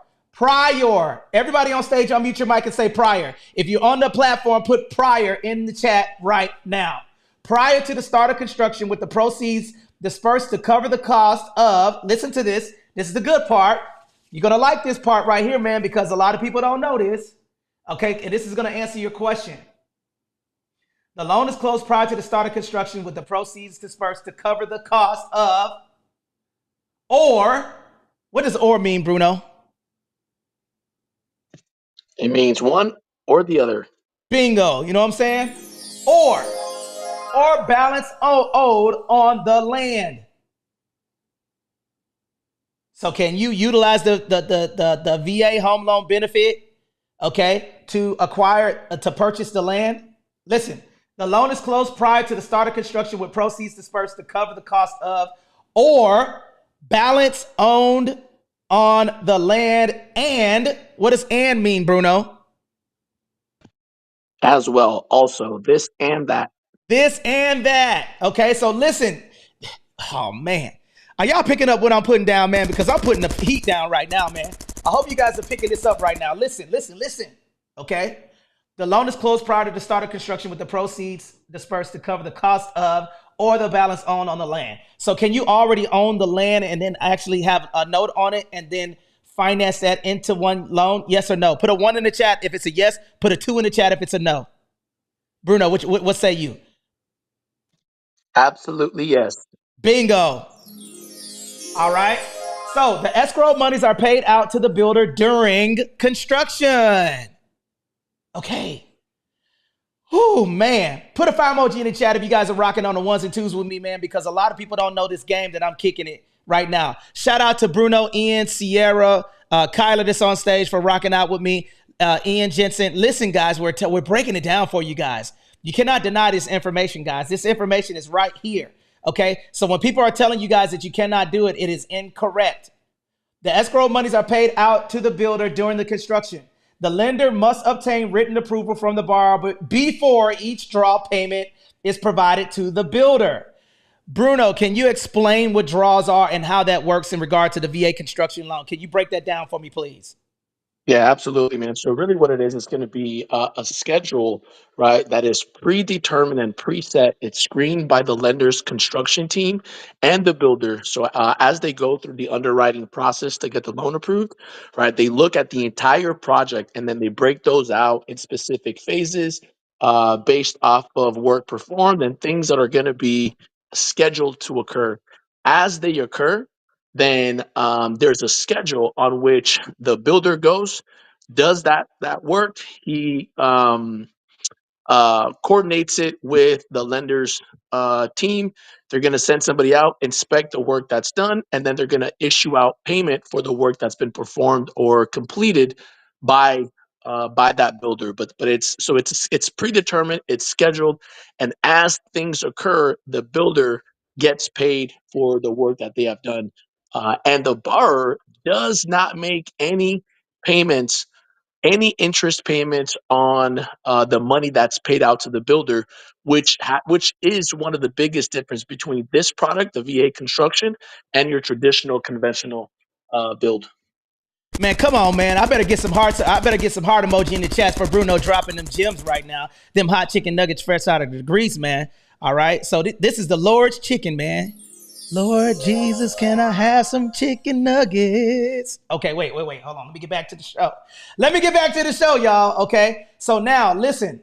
Everybody on stage, unmute your mic and say prior. If you're on the platform, put prior in the chat right now. Prior to the start of construction, with the proceeds dispersed to cover the cost of, listen to this, this is the good part. You're going to like this part right here, man, because a lot of people don't know this. Okay, and this is going to answer your question. The loan is closed prior to the start of construction with the proceeds dispersed to cover the cost of, or, what does or mean, Bruno? It means one or the other. Bingo, you know what I'm saying? Or balance owed on the land. So can you utilize the VA home loan benefit, okay, to purchase the land? Listen, the loan is closed prior to the start of construction with proceeds dispersed to cover the cost of, or balance owned on the land. And what does and mean, Bruno? As well, also, this and that. This and that. Okay, so listen. Oh, man. Are y'all picking up what I'm putting down, man? Because I'm putting the heat down right now, man. I hope you guys are picking this up right now. Listen. Okay? The loan is closed prior to the start of construction with the proceeds dispersed to cover the cost of or the balance owned on the land. So can you already own the land and then actually have a note on it and then finance that into one loan? Yes or no? Put a 1 in the chat if it's a yes. Put a 2 in the chat if it's a no. Bruno, what say you? Absolutely yes. Bingo. All right. So the escrow monies are paid out to the builder during construction. Okay. Oh, man. Put a fire emoji in the chat if you guys are rocking on the 1s and 2s with me, man, because a lot of people don't know this game that I'm kicking it right now. Shout out to Bruno, Ian, Sierra, Kyla that's on stage for rocking out with me. Ian Jensen. Listen, guys, we're breaking it down for you guys. You cannot deny this information, guys. This information is right here. Okay, so when people are telling you guys that you cannot do it, it is incorrect. The escrow monies are paid out to the builder during the construction. The lender must obtain written approval from the borrower before each draw payment is provided to the builder. Bruno, can you explain what draws are and how that works in regard to the VA construction loan? Can you break that down for me, please? Yeah, absolutely, man. So really what it is going to be a schedule, right, that is predetermined and preset. It's screened by the lender's construction team and the builder. So as they go through the underwriting process to get the loan approved, right, they look at the entire project and then they break those out in specific phases based off of work performed and things that are going to be scheduled to occur. As they occur, then there's a schedule on which the builder goes, does that work. He coordinates it with the lender's team. They're going to send somebody out, inspect the work that's done, and then they're going to issue out payment for the work that's been performed or completed by that builder. But it's predetermined, it's scheduled, and as things occur, the builder gets paid for the work that they have done, and the borrower does not make payments any interest payments on the money that's paid out to the builder, which is one of the biggest difference between this product, the VA construction, and your traditional conventional build. Man, come on, man. I better get some hearts. I better get some heart emoji in the chat for Bruno dropping them gems right now. Them hot chicken nuggets fresh out of the grease, man. All right. So this is the Lord's chicken, man. Lord Jesus, can I have some chicken nuggets? Okay, wait. Hold on. Let me get back to the show. Y'all. Okay. So now, listen.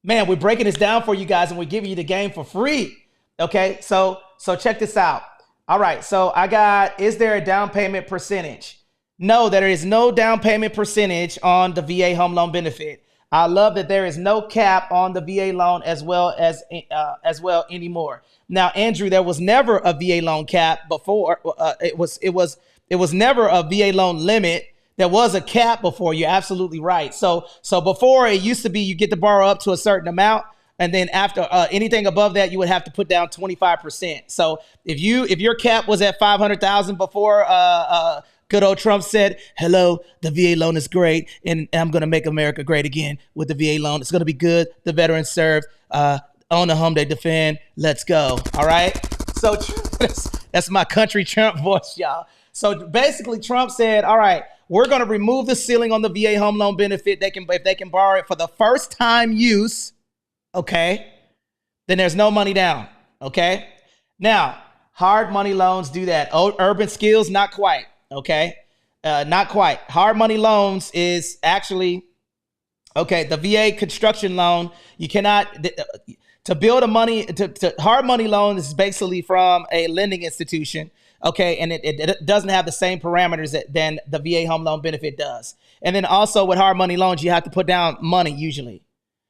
Man, we're breaking this down for you guys and we're giving you the game for free. Okay. So check this out. All right. So I got, is there a down payment percentage? No, there is no down payment percentage on the VA home loan benefit. I love that there is no cap on the VA loan as well anymore. Now, Andrew, there was never a VA loan cap before. It was never a VA loan limit. There was a cap before. You're absolutely right. So before it used to be you get to borrow up to a certain amount, and then after anything above that, you would have to put down 25%. So if your cap was at 500,000 before, good old Trump said, hello, the VA loan is great, and I'm going to make America great again with the VA loan. It's going to be good. The veterans serve, own the home they defend. Let's go. All right. So that's my country Trump voice, y'all. So basically Trump said, all right, we're going to remove the ceiling on the VA home loan benefit. If they can borrow it for the first time use, okay, then there's no money down. Okay. Now, hard money loans do that. Urban skills, not quite. Okay. Not quite. Hard money loans is actually, okay, the VA construction loan, you cannot, to build hard money loan is basically from a lending institution. Okay. And it doesn't have the same parameters than the VA home loan benefit does. And then also with hard money loans, you have to put down money usually.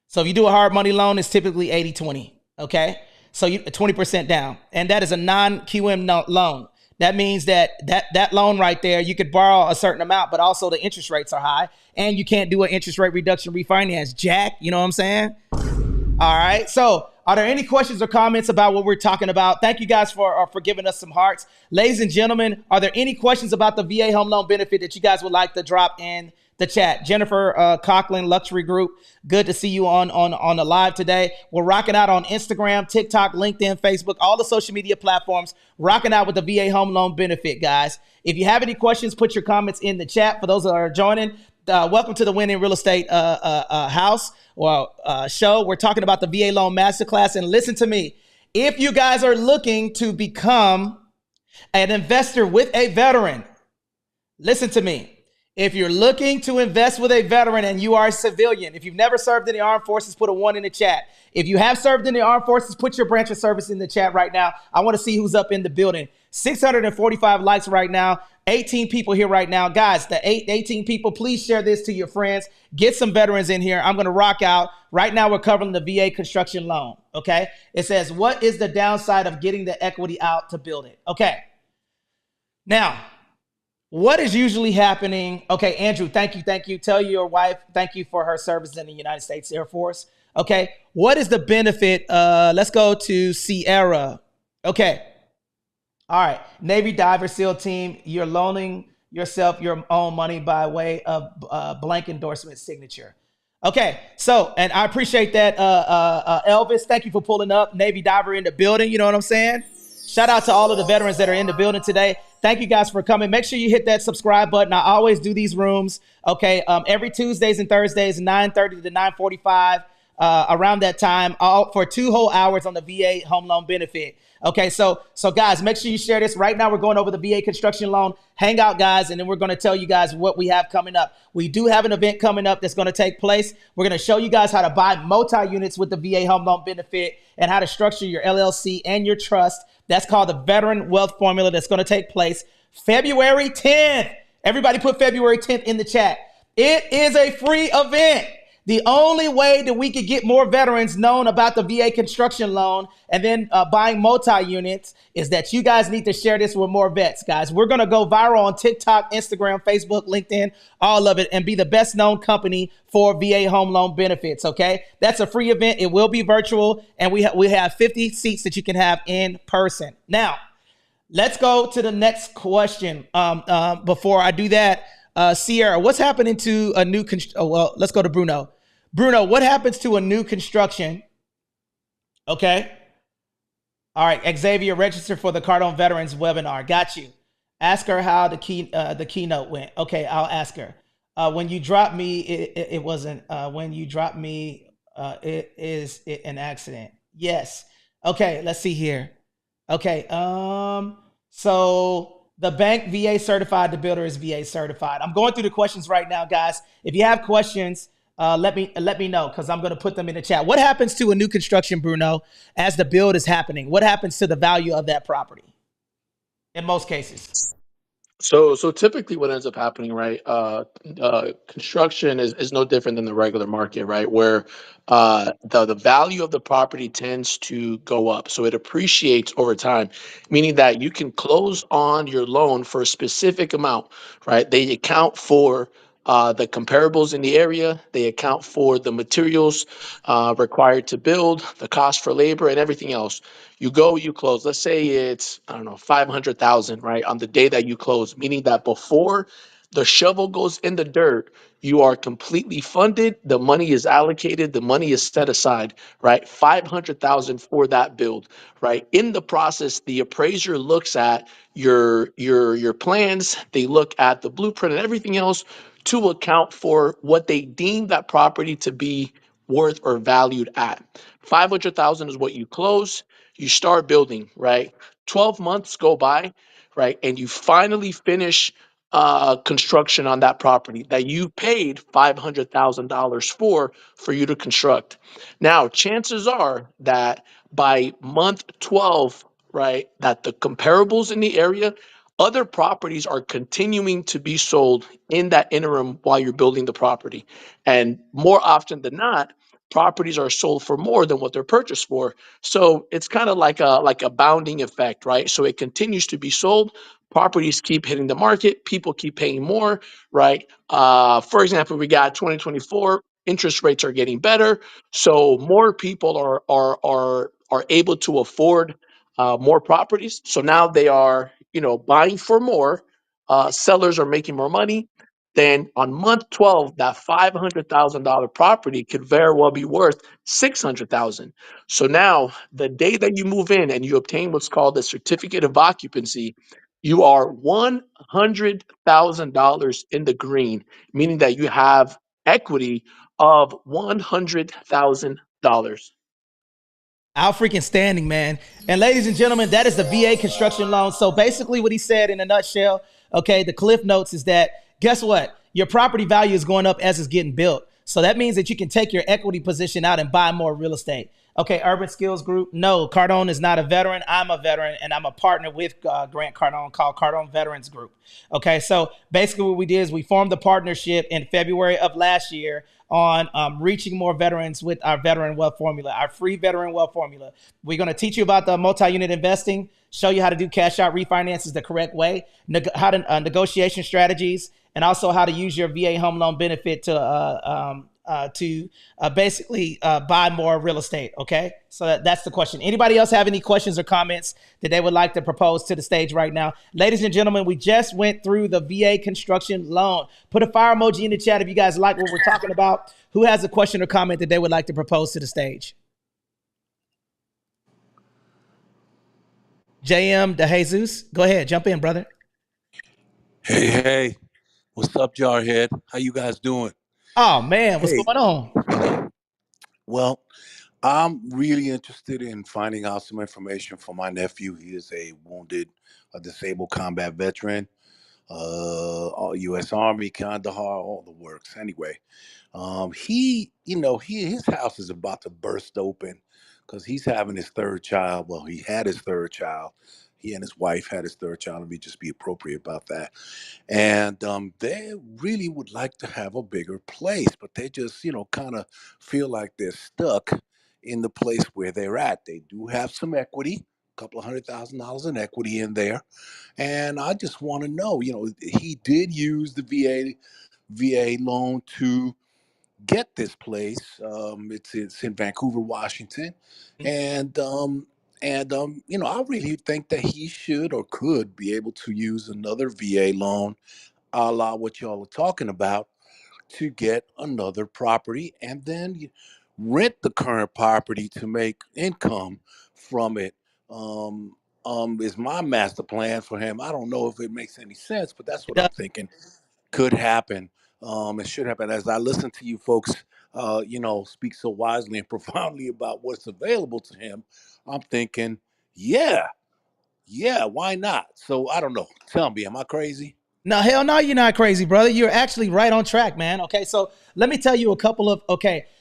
So if you do a hard money loan, it's typically 80-20. Okay. So you 20% down, and that is a non-QM loan. That means that loan right there, you could borrow a certain amount, but also the interest rates are high, and you can't do an interest rate reduction refinance. Jack, you know what I'm saying? All right. So are there any questions or comments about what we're talking about? Thank you guys for giving us some hearts. Ladies and gentlemen, are there any questions about the VA home loan benefit that you guys would like to drop in the chat? Jennifer Coughlin, Luxury Group, good to see you on the live today. We're rocking out on Instagram, TikTok, LinkedIn, Facebook, all the social media platforms, rocking out with the VA home loan benefit, guys. If you have any questions, put your comments in the chat. For those that are joining, welcome to the Winning Real Estate house or show. We're talking about the VA Loan Masterclass. And listen to me, if you guys are looking to become an investor with a veteran, listen to me. If you're looking to invest with a veteran and you are a civilian, if you've never served in the armed forces, put a 1 in the chat. If you have served in the armed forces, put your branch of service in the chat right now. I want to see who's up in the building. 645 likes right now. 18 people here right now. Guys, the 18 people, please share this to your friends. Get some veterans in here. I'm going to rock out. Right now, we're covering the VA construction loan. Okay. It says, what is the downside of getting the equity out to build it? Okay. Now, what is usually happening? Okay, Andrew, thank you. Tell your wife, thank you for her service in the United States Air Force. Okay, what is the benefit? Let's go to Sierra. Okay, all right, Navy Diver SEAL Team, you're loaning yourself your own money by way of blank endorsement signature. Okay, so, and I appreciate that, Elvis. Thank you for pulling up. Navy Diver in the building, you know what I'm saying? Shout out to all of the veterans that are in the building today. Thank you guys for coming. Make sure you hit that subscribe button. I always do these rooms, okay, every Tuesdays and Thursdays, 9:30 to 9:45, around that time, all for 2 whole hours on the VA home loan benefit. Okay, so guys, make sure you share this. Right now, we're going over the VA construction loan. Hang out, guys, and then we're going to tell you guys what we have coming up. We do have an event coming up that's going to take place. We're going to show you guys how to buy multi-units with the VA home loan benefit and how to structure your LLC and your trust. That's called the Veteran Wealth Formula. That's going to take place February 10th. Everybody put February 10th in the chat. It is a free event. The only way that we could get more veterans known about the VA construction loan and then buying multi-units is that you guys need to share this with more vets, guys. We're going to go viral on TikTok, Instagram, Facebook, LinkedIn, all of it, and be the best known company for VA home loan benefits, okay? That's a free event. It will be virtual, and we have 50 seats that you can have in person. Now, let's go to the next question. Before I do that, Sierra, what's happening to a new well, let's go to Bruno. Bruno, what happens to a new construction? Okay. All right, Xavier, register for the Cardone Veterans webinar. Got you. Ask her how the keynote went. Okay, I'll ask her. When you dropped me, it wasn't. When you dropped me, it is an accident. Yes. Okay, let's see here. Okay. So the bank VA certified, the builder is VA certified. I'm going through the questions right now, guys. If you have questions, let me know, because I'm going to put them in the chat. What happens to a new construction, Bruno, as the build is happening? What happens to the value of that property in most cases? So typically what ends up happening, right? Construction is no different than the regular market, right? Where the value of the property tends to go up. So it appreciates over time, meaning that you can close on your loan for a specific amount, right? They account for the comparables in the area. They account for the materials required to build, the cost for labor, and everything else. You go, you close. Let's say it's, I don't know, 500,000, right? On the day that you close, meaning that before the shovel goes in the dirt, you are completely funded. The money is allocated. The money is set aside, right? 500,000 for that build, right? In the process, the appraiser looks at your plans. They look at the blueprint and everything else to account for what they deem that property to be worth or valued at. 500,000 is what you close. You start building, right? 12 months go by, right? And you finally finish construction on that property that you paid $500,000 for you to construct. Now, chances are that by month 12, right, that the comparables in the area, other properties are continuing to be sold in that interim while you're building the property. And more often than not, properties are sold for more than what they're purchased for. So it's kind of like a bounding effect, right? So it continues to be sold. Properties keep hitting the market. People keep paying more, right? For example, we got 2024. Interest rates are getting better, so more people are able to afford more properties. So now they are, buying for more. Sellers are making more money. Then on month 12, that $500,000 property could very well be worth 600,000. So now the day that you move in and you obtain what's called a certificate of occupancy, you are $100,000 in the green, meaning that you have equity of $100,000. Out freaking standing, man. And ladies and gentlemen, that is the VA construction loan. So basically what he said in a nutshell, okay, the cliff notes is that, guess what? Your property value is going up as it's getting built. So that means that you can take your equity position out and buy more real estate. Okay, Urban Skills Group. No, Cardone is not a veteran. I'm a veteran, and I'm a partner with Grant Cardone called Cardone Veterans Group. Okay, so basically what we did is we formed the partnership in February of last year on reaching more veterans with our Veteran Wealth Formula, our free Veteran Wealth Formula. We're going to teach you about the multi-unit investing, show you how to do cash out refinances the correct way, how to negotiation strategies, and also how to use your VA home loan benefit to to basically buy more real estate. Okay, so that's the question. Anybody else have any questions or comments that they would like to propose to the stage right now? Ladies and gentlemen, we just went through the VA construction loan. Put a fire emoji in the chat if you guys like what we're talking about. Who has a question or comment that they would like to propose to the stage? JM DeJesus, go ahead, jump in, brother. Hey, what's up, Jarhead? How you guys doing? Oh man, what's Hey, going on? well, I'm really interested in finding out some information for my nephew. He is a disabled combat veteran, U.S. Army, Kandahar, all the works. Anyway, his house is about to burst open because he's having his third child. Well, he had his third child. He and his wife had his third child. Let me just be appropriate about that. And they really would like to have a bigger place, but they just, kind of feel like they're stuck in the place where they're at. They do have some equity, a couple of $100,000 in equity in there. And I just want to know, he did use the VA loan to get this place. It's in Vancouver, Washington. And I really think that he should or could be able to use another VA loan, a la what y'all are talking about, to get another property and then rent the current property to make income from it. Is my master plan for him. I don't know if it makes any sense, but that's what I'm thinking could happen. It should happen. As I listen to you folks, speak so wisely and profoundly about what's available to him, I'm thinking, yeah, why not? So I don't know. Tell me, am I crazy? No, hell no, you're not crazy, brother. You're actually right on track, man. Okay, so let me tell you a couple of,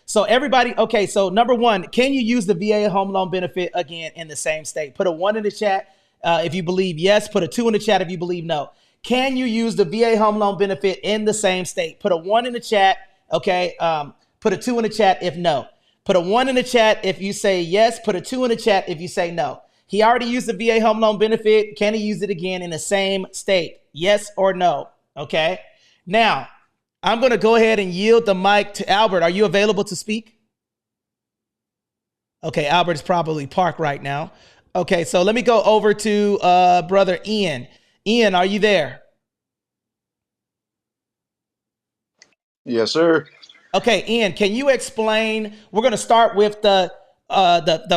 so everybody, so number one, can you use the VA home loan benefit again in the same state? Put a 1 in the chat if you believe yes. Put a 2 in the chat if you believe no. Can you use the VA home loan benefit in the same state? Put a 1 in the chat, okay? Put a 2 in the chat if no. Put a 1 in the chat if you say yes. Put a 2 in the chat if you say no. He already used the VA home loan benefit. Can he use it again in the same state? Yes or no? Okay. Now, I'm going to go ahead and yield the mic to Albert. Are you available to speak? Okay, Albert is probably parked right now. Okay, so let me go over to brother Ian. Ian, are you there? Yes, sir. Okay, Ian, can you explain? We're going to start with the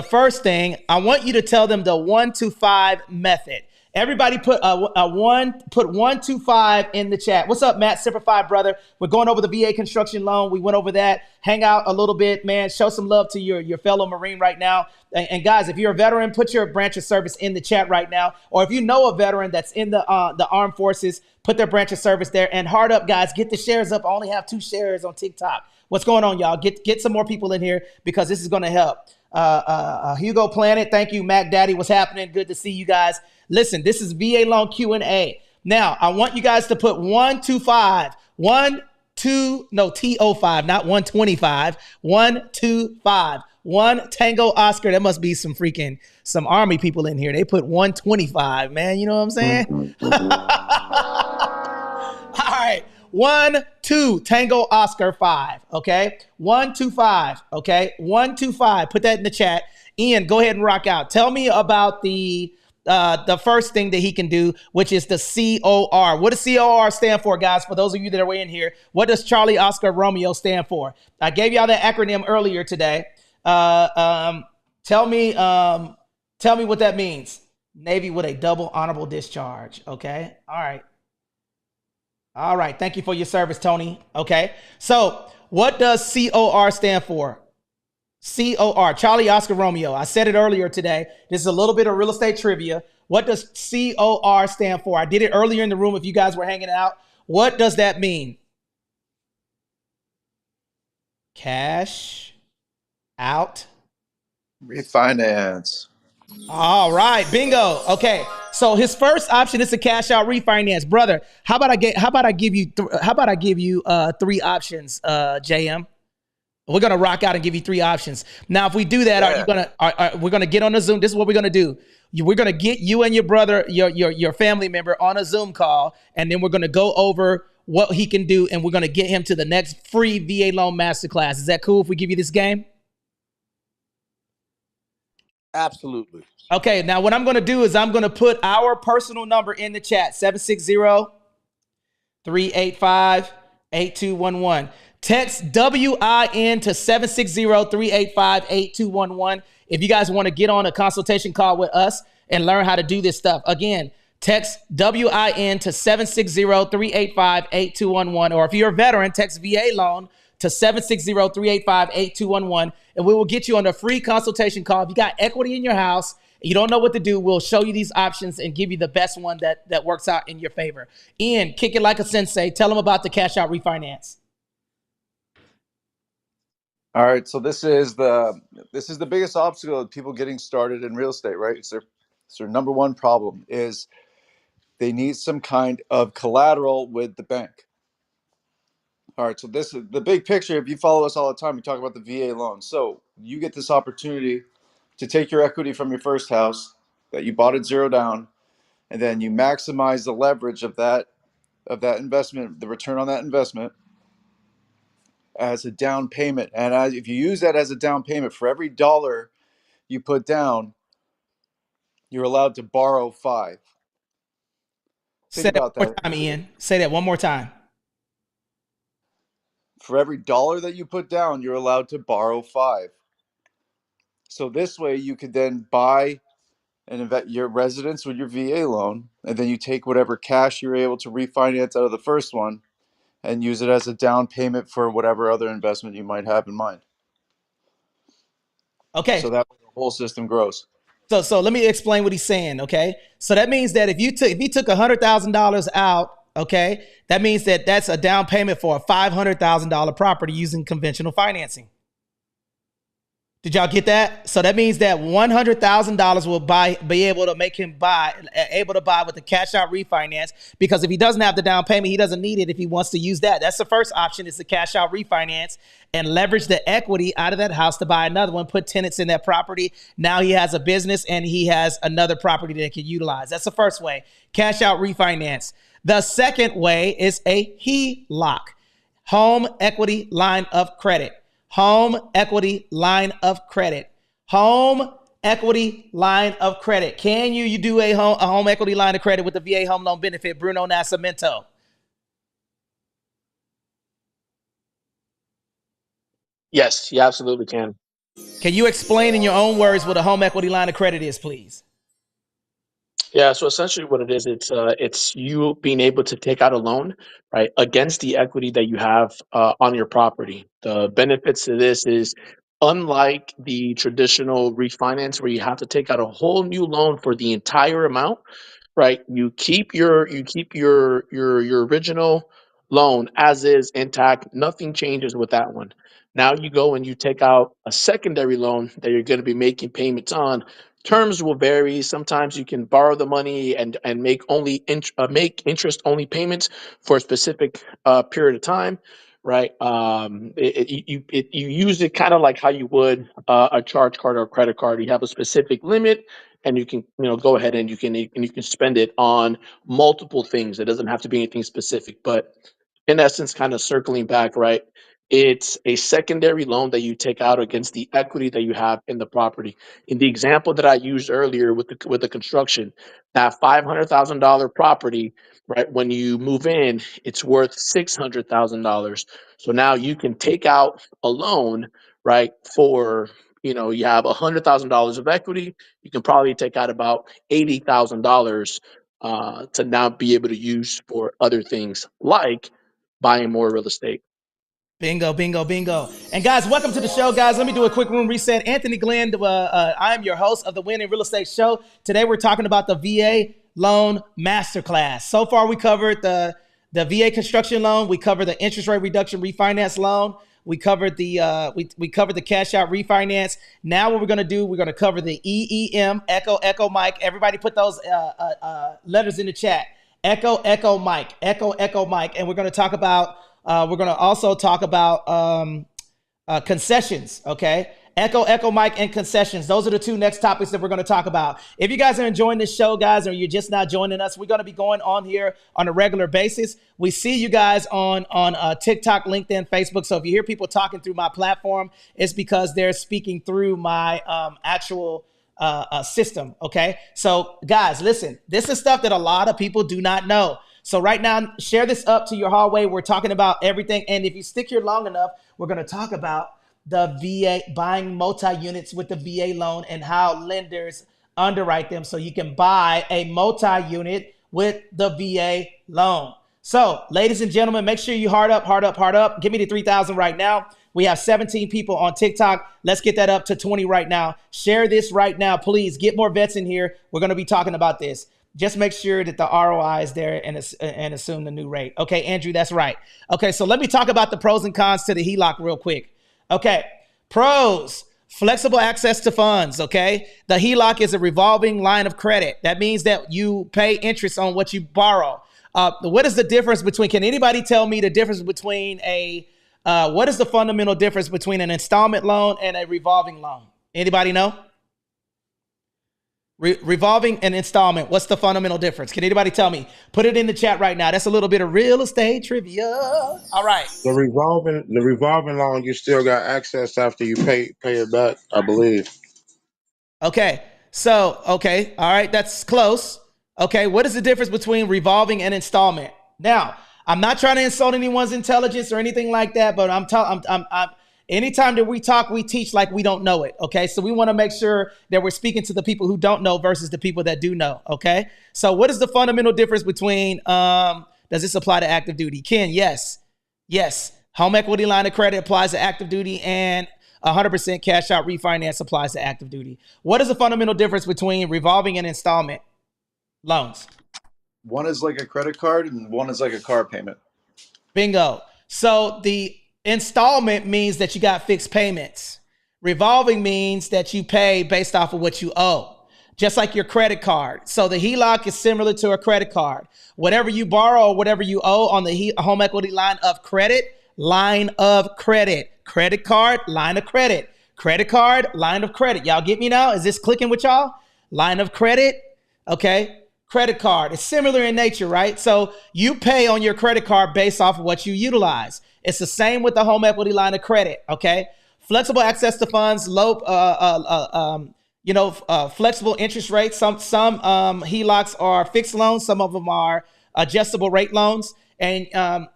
first thing. I want you to tell them the 1 to 5 method. Everybody put put 1 to 5 in the chat. What's up, Matt Simplified, brother? We're going over the VA construction loan. We went over that. Hang out a little bit, man. Show some love to your fellow Marine right now. And guys, if you're a veteran, put your branch of service in the chat right now. Or if you know a veteran that's in the armed forces, put their branch of service there. And hard up, guys, get the shares up. I only have 2 shares on TikTok. What's going on, y'all? Get some more people in here because this is going to help. Hugo Planet, thank you. Mac Daddy, what's happening? Good to see you guys. Listen, this is VA Loan Q&A. Now, I want you guys to put 1 to 5. TO5, not 125. 1 to 5. 1 Tango Oscar. That must be some Army people in here. They put 125, man. You know what I'm saying? All right. 1, 2, Tango Oscar 5. Okay. 1 to 5. Okay. 1 to 5. Put that in the chat. Ian, go ahead and rock out. Tell me about the first thing that he can do, which is the COR. What does COR stand for, guys? For those of you that are way in here, what does Charlie Oscar Romeo stand for? I gave y'all that acronym earlier today. Tell me what that means. Navy with a double honorable discharge. Okay. All right. Thank you for your service, Tony. Okay. So what does COR stand for? COR, Charlie Oscar Romeo. I said it earlier today. This is a little bit of real estate trivia. What does COR stand for? I did it earlier in the room if you guys were hanging out. What does that mean? Cash out. Refinance. All right, bingo. Okay, so his first option is to cash out refinance, brother. How about I give you 3 options, JM? We're gonna rock out and give you 3 options. Now, if we do that, we're gonna get on a Zoom. This is what we're gonna do. We're gonna get you and your brother, your family member, on a Zoom call, and then we're gonna go over what he can do, and we're going to get him to the next free VA Loan Masterclass. Is that cool if we give you this game? Absolutely. Okay, now what I'm going to do is I'm going to put our personal number in the chat, 760-385-8211. Text WIN to 760-385-8211 if you guys want to get on a consultation call with us and learn how to do this stuff. Again, text WIN to 760-385-8211. Or if you're a veteran, text VA loan to 760-385-8211, and we will get you on a free consultation call. If you got equity in your house, you don't know what to do, we'll show you these options and give you the best one that works out in your favor. Ian, kick it like a sensei. Tell them about the cash out refinance. All right, so this is the biggest obstacle of people getting started in real estate, right? It's their number one problem is they need some kind of collateral with the bank. All right, so this is the big picture. If you follow us all the time, we talk about the VA loan. So you get this opportunity to take your equity from your first house that you bought at zero down, and then you maximize the leverage of that investment, the return on that investment, as a down payment. And if you use that as a down payment, for every dollar you put down, you're allowed to borrow 5. Think Say that about one more that. time, Ian. Say that one more time. For every dollar that you put down, you're allowed to borrow 5. So this way you could then buy and invest your residence with your VA loan, and then you take whatever cash you're able to refinance out of the first one and use it as a down payment for whatever other investment you might have in mind. Okay. So that way the whole system grows. So let me explain what he's saying. Okay. So that means that if you took $100,000 out, okay, that means that that's a down payment for a $500,000 property using conventional financing. Did y'all get that? So that means that $100,000 will be able to make him buy with the cash out refinance, because if he doesn't have the down payment, he doesn't need it if he wants to use that. That's the first option, is the cash out refinance and leverage the equity out of that house to buy another one, put tenants in that property. Now he has a business and he has another property that he can utilize. That's the first way, cash out refinance. The second way is a HELOC, home equity line of credit. Home equity line of credit. Home equity line of credit. Can you do a home equity line of credit with the VA home loan benefit, Bruno Nascimento? Yes, you absolutely can. Can you explain in your own words what a home equity line of credit is, please? Yeah, so essentially what it is, it's you being able to take out a loan, right, against the equity that you have on your property. The benefits to this is, unlike the traditional refinance where you have to take out a whole new loan for the entire amount, right? You keep your original loan as is intact. Nothing changes with that one. Now you go and you take out a secondary loan that you're going to be making payments on. Terms will vary. Sometimes you can borrow the money and make interest only payments for a specific period of time, right? You use it kind of like how you would a charge card or a credit card. You have a specific limit, and you can go ahead and you can spend it on multiple things. It doesn't have to be anything specific, but in essence, kind of circling back, right? It's a secondary loan that you take out against the equity that you have in the property. In the example that I used earlier with the construction, that $500,000 property, right? When you move in, it's worth $600,000. So now you can take out a loan, right? For you have $100,000 of equity. You can probably take out about $80,000 to now be able to use for other things like buying more real estate. Bingo, bingo, bingo. And guys, welcome to the show, guys. Let me do a quick room reset. Anthony Glenn, I am your host of the Win in Real Estate Show. Today, we're talking about the VA Loan Masterclass. So far, we covered the VA-Costruction loan. We covered the interest rate reduction refinance loan. We covered the we covered the cash out refinance. Now, what we're going to do, we're going to cover the EEM, Echo Mike. Everybody put those letters in the chat. Echo Mike, Echo Mike. And we're going to talk about we're going to also talk about concessions, okay? Echo Mike, and concessions. Those are the two next topics that we're going to talk about. If you guys are enjoying this show, guys, or you're just now joining us, we're going to be going on here on a regular basis. We see you guys on TikTok, LinkedIn, Facebook. So if you hear people talking through my platform, it's because they're speaking through my actual system. Okay. So guys, listen, this is stuff that a lot of people do not know. So right now, share this up to your hallway. We're talking about everything. And if you stick here long enough, we're going to talk about the VA, buying multi-units with the VA loan and how lenders underwrite them so you can buy a multi-unit with the VA loan. So ladies and gentlemen, make sure you heart up. Give me the 3,000 right now. We have 17 people on TikTok. Let's get that up to 20 right now. Share this right now, please. Get more vets in here. We're going to be talking about this. Just make sure that the ROI is there and assume the new rate. Okay, Andrew, that's right. Okay, so let me talk about the pros and cons to the HELOC real quick. Okay, pros, flexible access to funds, okay? The HELOC is a revolving line of credit. That means that you pay interest on what you borrow. What is the difference between, can anybody tell me the difference between what is the fundamental difference between an installment loan and a revolving loan? Anybody know? Revolving and installment. What's the fundamental difference? Can anybody tell me? Put it in the chat right now. That's a little bit of real estate trivia. All right. The revolving loan, you still got access after you pay it back, I believe. Okay. So, okay. All right. That's close. Okay. What is the difference between revolving and installment? Now, I'm not trying to insult anyone's intelligence or anything like that, but anytime that we talk, we teach like we don't know it. Okay. So we want to make sure that we're speaking to the people who don't know versus the people that do know. Okay. So what is the fundamental difference between, does this apply to active duty? Ken, yes. Yes. Home equity line of credit applies to active duty, and 100% cash out refinance applies to active duty. What is the fundamental difference between revolving and installment loans? One is like a credit card and one is like a car payment. Bingo. So the installment means that you got fixed payments. Revolving means that you pay based off of what you owe, just like your credit card. So the HELOC is similar to a credit card. Whatever you borrow or whatever you owe on the home equity line of credit, credit card, line of credit, credit card, line of credit. Y'all get me now? Is this clicking with y'all? Line of credit. Okay. Credit card. It's similar in nature, right? So you pay on your credit card based off of what you utilize. It's the same with the home equity line of credit. Okay. Flexible access to funds, flexible interest rates. Some HELOCs are fixed loans. Some of them are adjustable rate loans, and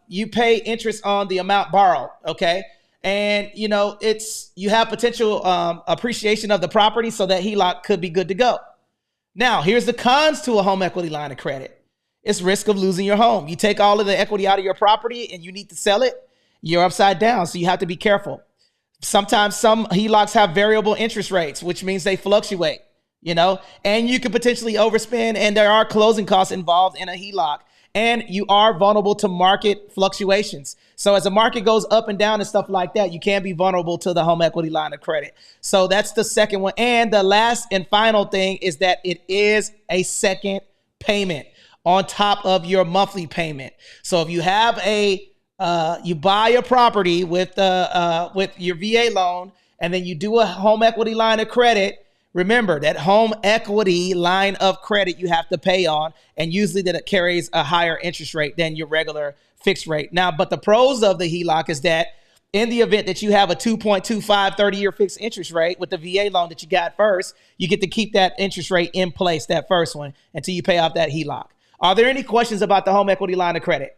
you pay interest on the amount borrowed. Okay. And you have potential appreciation of the property, so that HELOC could be good to go. Now, here's the cons to a home equity line of credit. It's risk of losing your home. You take all of the equity out of your property and you need to sell it, you're upside down. So you have to be careful. Sometimes some HELOCs have variable interest rates, which means they fluctuate, and you could potentially overspend, and there are closing costs involved in a HELOC, and you are vulnerable to market fluctuations. So as the market goes up and down and stuff like that, you can be vulnerable to the home equity line of credit. So that's the second one. And the last and final thing is that it is a second payment on top of your monthly payment. So if you have you buy a property with your VA loan, and then you do a home equity line of credit, remember that home equity line of credit you have to pay on, and usually that it carries a higher interest rate than your regular fixed rate. Now, but the pros of the HELOC is that in the event that you have a 2.25 30-year fixed interest rate with the VA loan that you got first, you get to keep that interest rate in place, that first one, until you pay off that HELOC. Are there any questions about the home equity line of credit?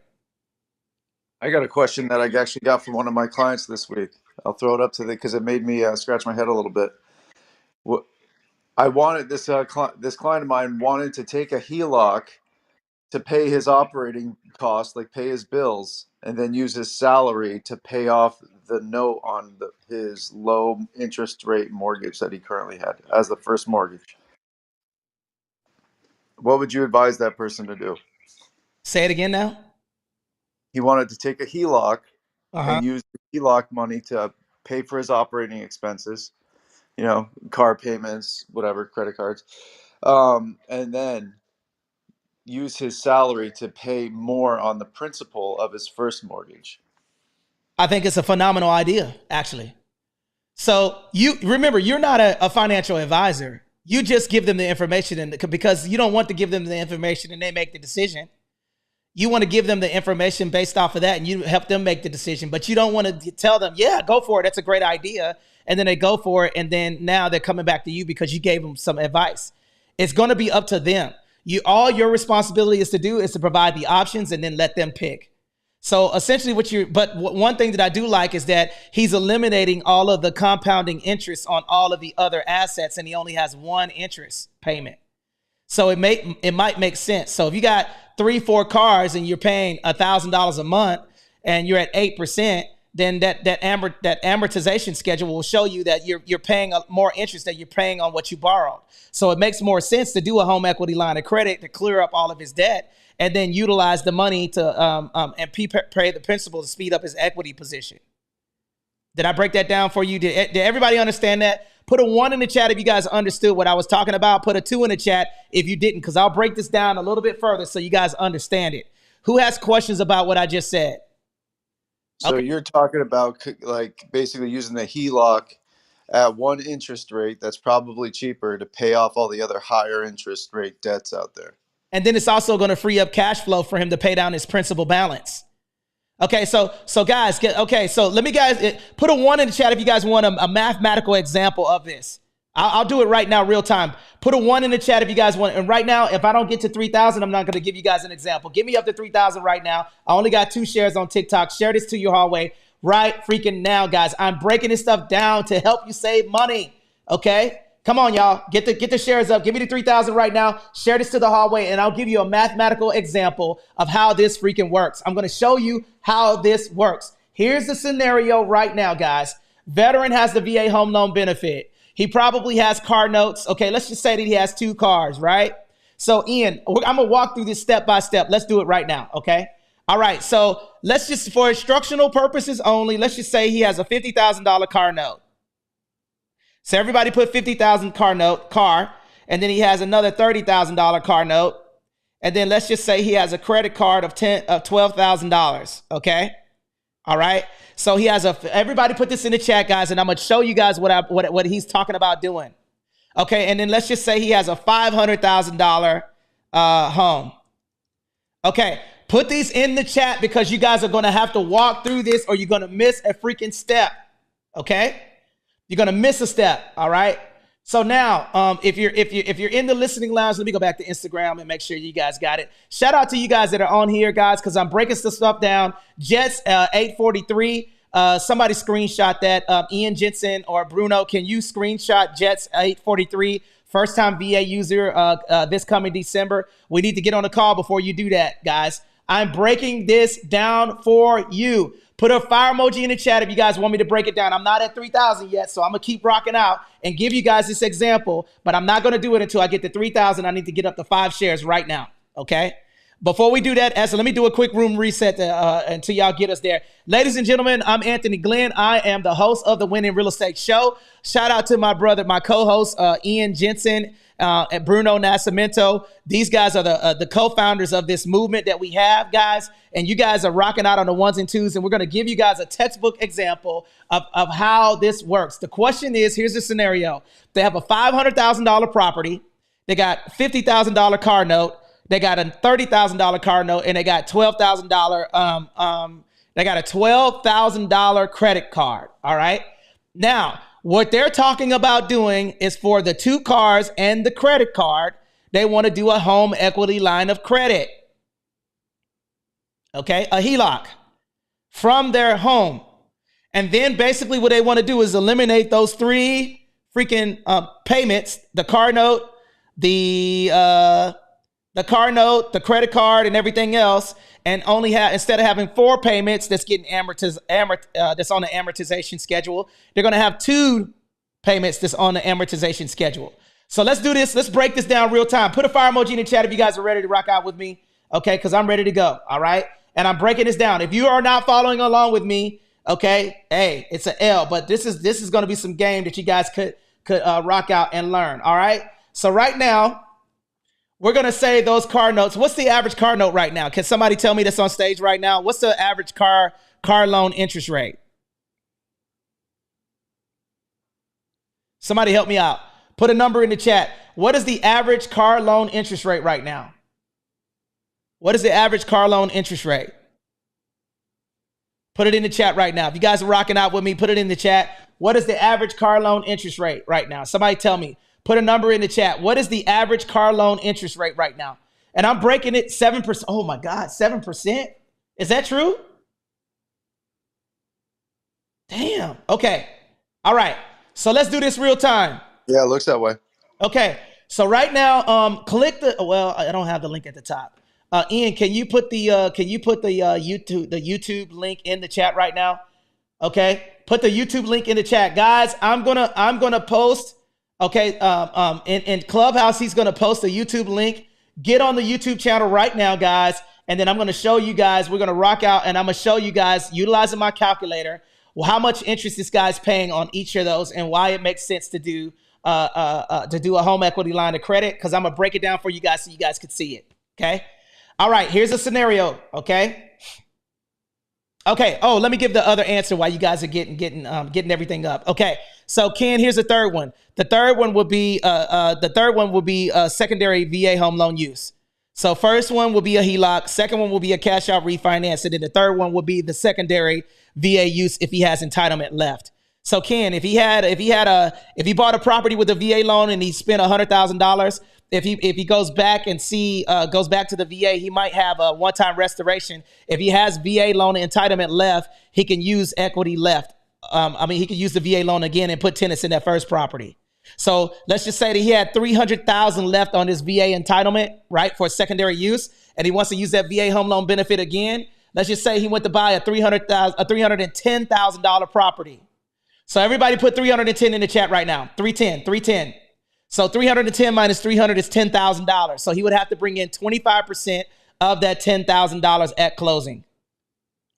I got a question that I actually got from one of my clients this week. I'll throw it up to because it made me scratch my head a little bit. I wanted this client of mine wanted to take a HELOC to pay his operating costs, like pay his bills, and then use his salary to pay off the note on his low interest rate mortgage that he currently had as the first mortgage. What would you advise that person to do? Say it again now. He wanted to take a HELOC and use the HELOC money to pay for his operating expenses, car payments, whatever, credit cards, and then use his salary to pay more on the principal of his first mortgage. I think it's a phenomenal idea, actually. So you remember, you're not a financial advisor. You just give them the information, and because you don't want to give them the information and they make the decision. You want to give them the information based off of that, and you help them make the decision. But you don't want to tell them, yeah, go for it. That's a great idea. And then they go for it. And then now they're coming back to you because you gave them some advice. It's going to be up to them. All your responsibility is to do is to provide the options and then let them pick. So essentially one thing that I do like is that he's eliminating all of the compounding interest on all of the other assets, and he only has one interest payment. So it might make sense. So if you got 3-4 cars and you're paying $1,000 a month and you're at 8%, then that amortization schedule will show you that you're paying more interest than you're paying on what you borrowed. So it makes more sense to do a home equity line of credit to clear up all of his debt, and then utilize the money to and pay the principal to speed up his equity position. Did I break that down for you? Did everybody understand that? Put a 1 in the chat if you guys understood what I was talking about. Put a 2 in the chat if you didn't, because I'll break this down a little bit further so you guys understand it. Who has questions about what I just said? So you're talking about like basically using the HELOC at one interest rate that's probably cheaper to pay off all the other higher interest rate debts out there. And then it's also going to free up cash flow for him to pay down his principal balance. Okay, so guys, so let me guys put a 1 in the chat if you guys want a mathematical example of this. I'll do it right now, real time. Put a 1 in the chat if you guys want. And right now, if I don't get to 3,000, I'm not going to give you guys an example. Give me up to 3,000 right now. I only got 2 shares on TikTok. Share this to your hallway right freaking now, guys. I'm breaking this stuff down to help you save money. Okay. Come on, y'all. Get the shares up. Give me the 3,000 right now. Share this to the hallway, and I'll give you a mathematical example of how this freaking works. I'm going to show you how this works. Here's the scenario right now, guys. Veteran has the VA home loan benefit. He probably has car notes. Okay, let's just say that he has 2 cars, right? So, Ian, I'm going to walk through this step by step. Let's do it right now, okay? All right, so let's just, for instructional purposes only, let's just say he has a $50,000 car note. So everybody put $50,000 car, and then he has another $30,000 car note. And then let's just say he has a credit card of $12,000, okay? All right. So he has everybody put this in the chat, guys, and I'm going to show you guys what he's talking about doing. Okay, and then let's just say he has a $500,000 home. Okay, put these in the chat because you guys are going to have to walk through this or you're going to miss a freaking step, okay? You're going to miss a step, all right? So now, if you're in the listening lounge, let me go back to Instagram and make sure you guys got it. Shout out to you guys that are on here, guys, because I'm breaking some stuff down. Jets 843. Somebody screenshot that. Ian Jensen or Bruno, can you screenshot Jets 843? First time VA user this coming December. We need to get on a call before you do that, guys. I'm breaking this down for you. Put a fire emoji in the chat if you guys want me to break it down. I'm not at 3,000 yet, so I'm going to keep rocking out and give you guys this example, but I'm not going to do it until I get to 3,000. I need to get up to 5 shares right now, okay? Before we do that, Esther, let me do a quick room reset until y'all get us there. Ladies and gentlemen, I'm Anthony Glenn. I am the host of the Winning Real Estate Show. Shout out to my brother, my co-host, Ian Jensen, and Bruno Nascimento. These guys are the co-founders of this movement that we have, guys. And you guys are rocking out on the 1s and 2s. And we're going to give you guys a textbook example of how this works. The question is, here's the scenario. They have a $500,000 property. They got $50,000 car note. They got a $30,000 car note, and they got $12,000. They got a $12,000 credit card. All right. Now, what they're talking about doing is for the 2 cars and the credit card, they want to do a home equity line of credit. Okay, a HELOC from their home. And then basically what they want to do is eliminate those 3 freaking payments, the car note, the credit card, and everything else, and only have, instead of having 4 payments that's getting that's on the amortization schedule, they're going to have 2 payments that's on the amortization schedule. So let's do this. Let's break this down real time. Put a fire emoji in the chat if you guys are ready to rock out with me, okay? Because I'm ready to go, all right? And I'm breaking this down. If you are not following along with me, okay, hey, it's an L, but this is going to be some game that you guys could rock out and learn, all right? So right now, we're going to say those car notes. What's the average car note right now? Can somebody tell me that's on stage right now? What's the average car loan interest rate? Somebody help me out. Put a number in the chat. What is the average car loan interest rate right now? What is the average car loan interest rate? Put it in the chat right now. If you guys are rocking out with me, put it in the chat. What is the average car loan interest rate right now? Somebody tell me. Put a number in the chat. What is the average car loan interest rate right now? And I'm breaking it 7%. Oh my God, 7%? Is that true? Damn. Okay. All right. So let's do this real time. Yeah, it looks that way. Okay. So right now, click the. Well, I don't have the link at the top. Ian, can you put the YouTube link in the chat right now? Okay. Put the YouTube link in the chat, guys. I'm gonna post. Okay. In Clubhouse, he's gonna post a YouTube link. Get on the YouTube channel right now, guys. And then I'm gonna show you guys. We're gonna rock out, and I'm gonna show you guys utilizing my calculator. Well, how much interest this guy's paying on each of those, and why it makes sense to do a home equity line of credit. Because I'm gonna break it down for you guys so you guys could see it. Okay. All right. Here's a scenario. Okay. Okay. Oh, let me give the other answer while you guys are getting everything up. Okay. So Ken, here's the third one. The third one would be secondary VA home loan use. So first one will be a HELOC. Second one will be a cash out refinance, and then the third one will be the secondary VA use if he has entitlement left. So Ken, if he bought a property with a VA loan and he spent $100,000, if he goes back and goes back to the VA, he might have a one-time restoration. If he has VA loan entitlement left, he can use equity left. He could use the VA loan again and put tenants in that first property. So let's just say that he had $300,000 left on his VA entitlement, right, for secondary use, and he wants to use that VA home loan benefit again. Let's just say he went to buy a $310,000 property. So everybody put 310 in the chat right now. 310. So 310 minus 300 is $10,000. So he would have to bring in 25% of that $10,000 at closing.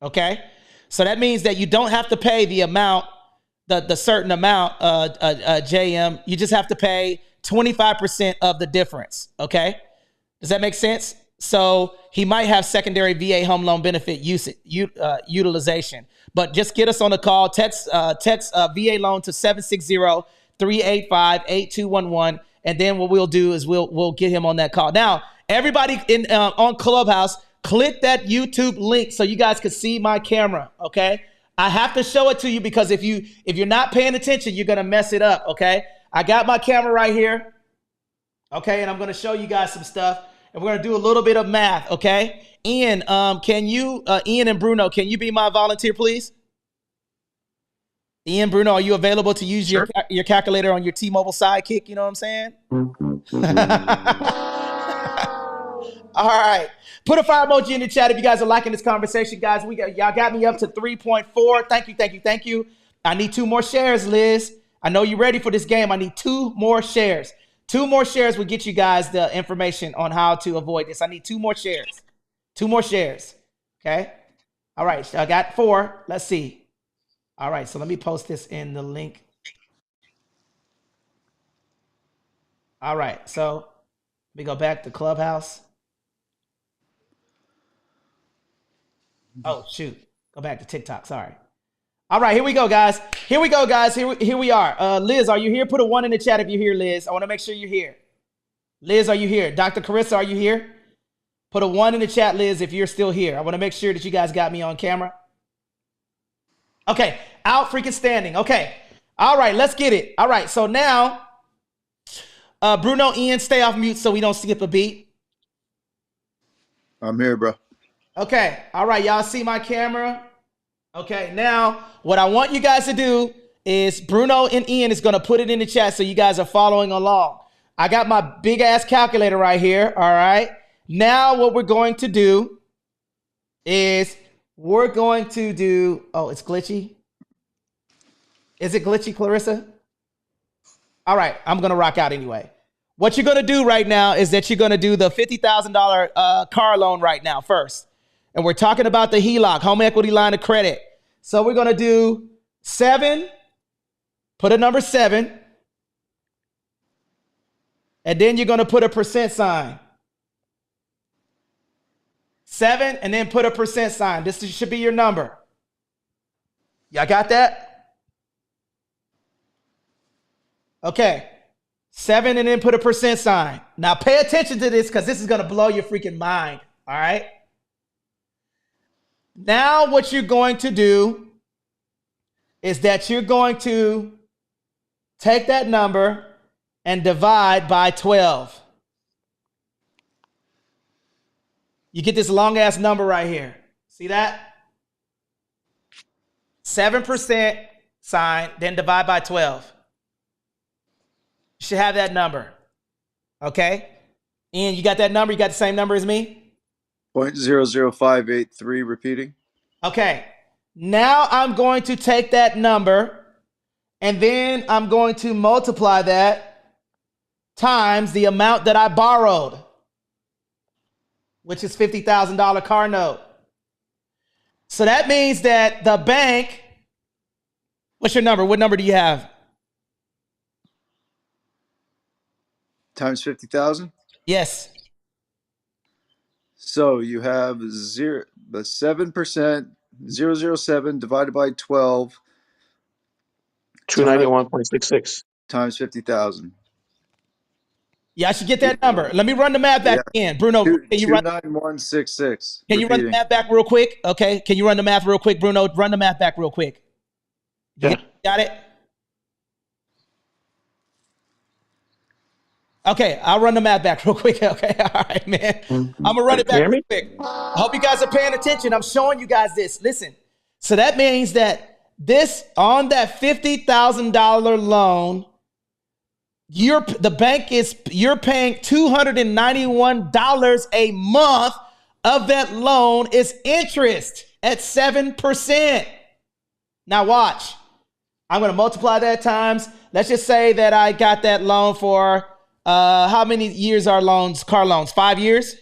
Okay. So that means that you don't have to pay the amount, the certain amount, JM. You just have to pay 25% of the difference. Okay. Does that make sense? So he might have secondary VA home loan benefit utilization. But just get us on the call. Text VA loan to 760-385-8211. And then what we'll do is we'll get him on that call. Now, everybody on Clubhouse, click that YouTube link so you guys can see my camera. Okay. I have to show it to you because if you're not paying attention, you're gonna mess it up. Okay. I got my camera right here. Okay, and I'm gonna show you guys some stuff. And we're gonna do a little bit of math, okay? Ian, Ian and Bruno, can you be my volunteer, please? Ian, Bruno, are you available to use your calculator on your T-Mobile Sidekick? You know what I'm saying? All right. Put a fire emoji in the chat if you guys are liking this conversation, guys. Y'all got me up to 3.4. Thank you. I need 2 more shares, Liz. I know you're ready for this game. I need 2 more shares. 2 more shares will get you guys the information on how to avoid this. I need 2 more shares. 2 more shares. Okay. All right. So I got 4. Let's see. All right. So let me post this in the link. All right. So let me go back to Clubhouse. Oh, shoot. Go back to TikTok. Sorry. All right. Here we go, guys. Here we are. Liz, are you here? Put a 1 in the chat if you're here, Liz. I want to make sure you're here. Liz, are you here? Dr. Carissa, are you here? Put a 1 in the chat, Liz, if you're still here. I want to make sure that you guys got me on camera. Okay. Out freaking standing. Okay. All right. Let's get it. All right. So now, Bruno, Ian, stay off mute so we don't skip a beat. I'm here, bro. Okay. All right. Y'all see my camera? Okay. Now, what I want you guys to do is Bruno and Ian is going to put it in the chat so you guys are following along. I got my big ass calculator right here. All right. Now what we're going to do is oh, it's glitchy. Is it glitchy, Clarissa? All right. I'm going to rock out anyway. What you're going to do right now is that you're going to do the $50,000 car loan right now first. And we're talking about the HELOC, home equity line of credit. So we're going to do 7, put a number 7. And then you're going to put a percent sign. 7, and then put a percent sign. This should be your number. Y'all got that? Okay. 7 and then put a percent sign. Now pay attention to this because this is going to blow your freaking mind. All right. Now what you're going to do is that you're going to take that number and divide by 12. You get this long ass number right here. See that? 7% sign, then divide by 12. You should have that number. Okay? Ian, you got that number? You got the same number as me? 0.00583 repeating. Okay. Now I'm going to take that number and then I'm going to multiply that times the amount that I borrowed, which is $50,000 car note. So that means that the bank, what's your number? What number do you have? Times 50,000? Yes. So you have the 7%, 007 divided by 12 291.66. times 50,000. Yeah, I should get that number. Let me run the math back again. Bruno, can you run 29166. Can you run the math back real quick? Okay. Can you run the math real quick, Bruno? Run the math back real quick. Yeah. Got it? Okay, I'll run the math back real quick. Okay, all right, man. I'm gonna run it back real quick. I hope you guys are paying attention. I'm showing you guys this. Listen. So that means that this on that $50,000 loan, you're paying $291 a month of that loan is interest at 7%. Now watch. I'm going to multiply that times. Let's just say that I got that loan for how many years are loans, car loans? 5 years?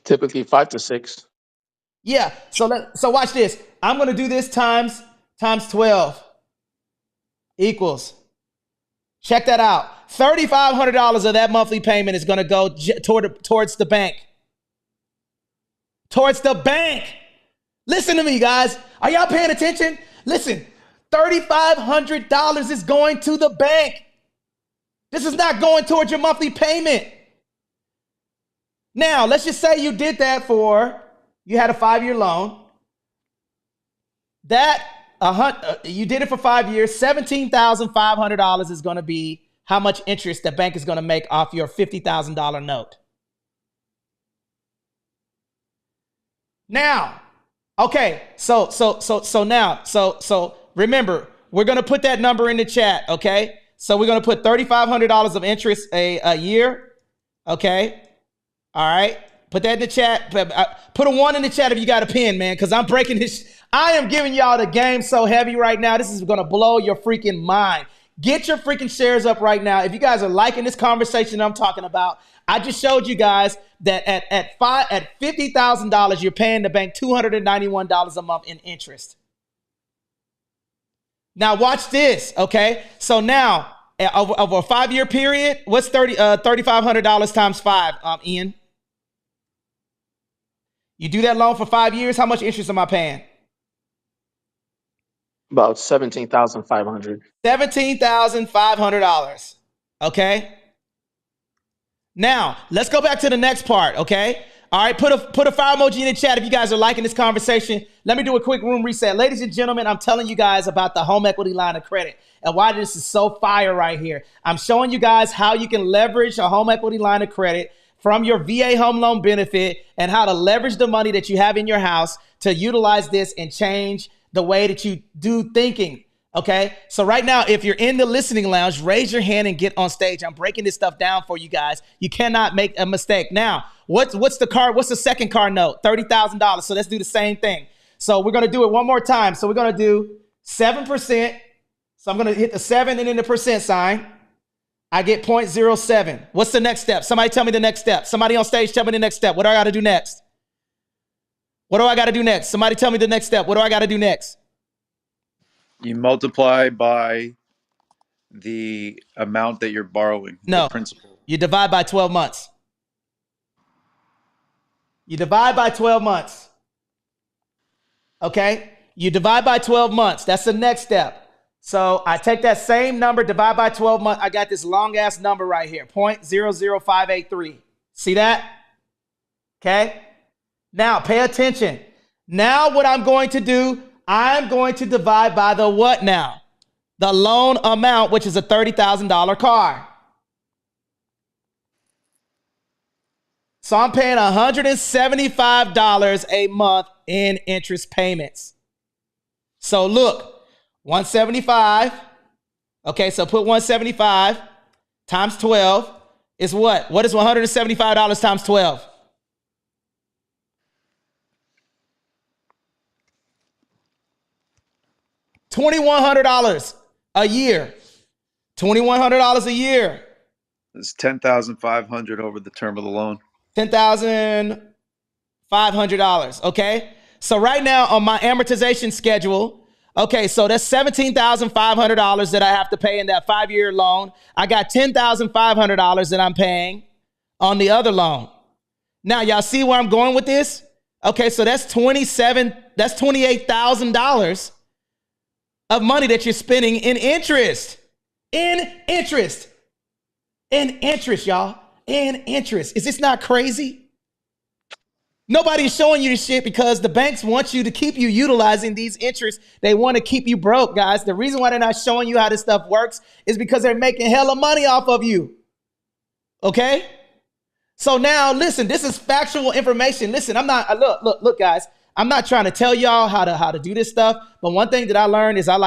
Typically 5 to 6. Yeah. So watch this. I'm going to do this times 12 equals. Check that out. $3,500 of that monthly payment is going to go towards the bank. Towards the bank. Listen to me, guys. Are y'all paying attention? Listen, $3,500 is going to the bank. This is not going towards your monthly payment. Now, let's just say you did that you had a 5-year loan. You did it for 5 years. $17,500 is going to be how much interest the bank is going to make off your $50,000 note. Now, okay, so remember, we're going to put that number in the chat, okay? So we're going to put $3,500 of interest a year, okay? All right, put that in the chat. Put a 1 in the chat if you got a pen, man, because I'm breaking this. I am giving y'all the game so heavy right now. This is going to blow your freaking mind. Get your freaking shares up right now. If you guys are liking this conversation I'm talking about, I just showed you guys that at $50,000, you're paying the bank $291 a month in interest. Now watch this, okay? So now, over a 5-year period, what's $3,500 times 5, Ian? You do that loan for 5 years, how much interest am I paying? About 17,500. $17,500, okay? Now, let's go back to the next part, okay? All right, put a fire emoji in the chat if you guys are liking this conversation. Let me do a quick room reset. Ladies and gentlemen, I'm telling you guys about the home equity line of credit and why this is so fire right here. I'm showing you guys how you can leverage a home equity line of credit from your VA home loan benefit and how to leverage the money that you have in your house to utilize this and change the way that you do thinking. Okay, so right now, if you're in the listening lounge, raise your hand and get on stage. I'm breaking this stuff down for you guys. You cannot make a mistake. Now, what's the second car note? $30,000. So let's do the same thing. So we're gonna do it one more time. So we're gonna do 7%. So I'm gonna hit the 7 and then the percent sign. I get 0.07. What's the next step? Somebody tell me the next step. Somebody on stage, tell me the next step. What do I gotta do next? What do I gotta do next? Somebody tell me the next step. What do I gotta do next? You multiply by the amount that you're borrowing. No, the principal. You divide by 12 months. You divide by 12 months. Okay? You divide by 12 months. That's the next step. So I take that same number, divide by 12 months. I got this long ass number right here, 0.00583. See that? Okay. Now pay attention. Now what I'm going to do, I'm going to divide by the what now? The loan amount, which is a $30,000 car. So I'm paying $175 a month in interest payments. So look, 175. Okay, so put 175 times 12 is what? What is $175 times 12? $2,100 a year. $2,100 a year. It's $10,500 over the term of the loan. $10,500. Okay. So right now on my amortization schedule, okay, so that's $17,500 that I have to pay in that 5-year loan. I got $10,500 that I'm paying on the other loan. Now, y'all see where I'm going with this? Okay, so that's $28,000 of money that you're spending in interest. In interest, y'all. In interest. Is this not crazy? Nobody's showing you this shit because the banks want you to keep you utilizing these interests. They want to keep you broke, guys. The reason why they're not showing you how this stuff works is because they're making hella money off of you. Okay? So now, listen, this is factual information. Listen, I'm not, look, guys. I'm not trying to tell y'all how to do this stuff. But one thing that I learned is I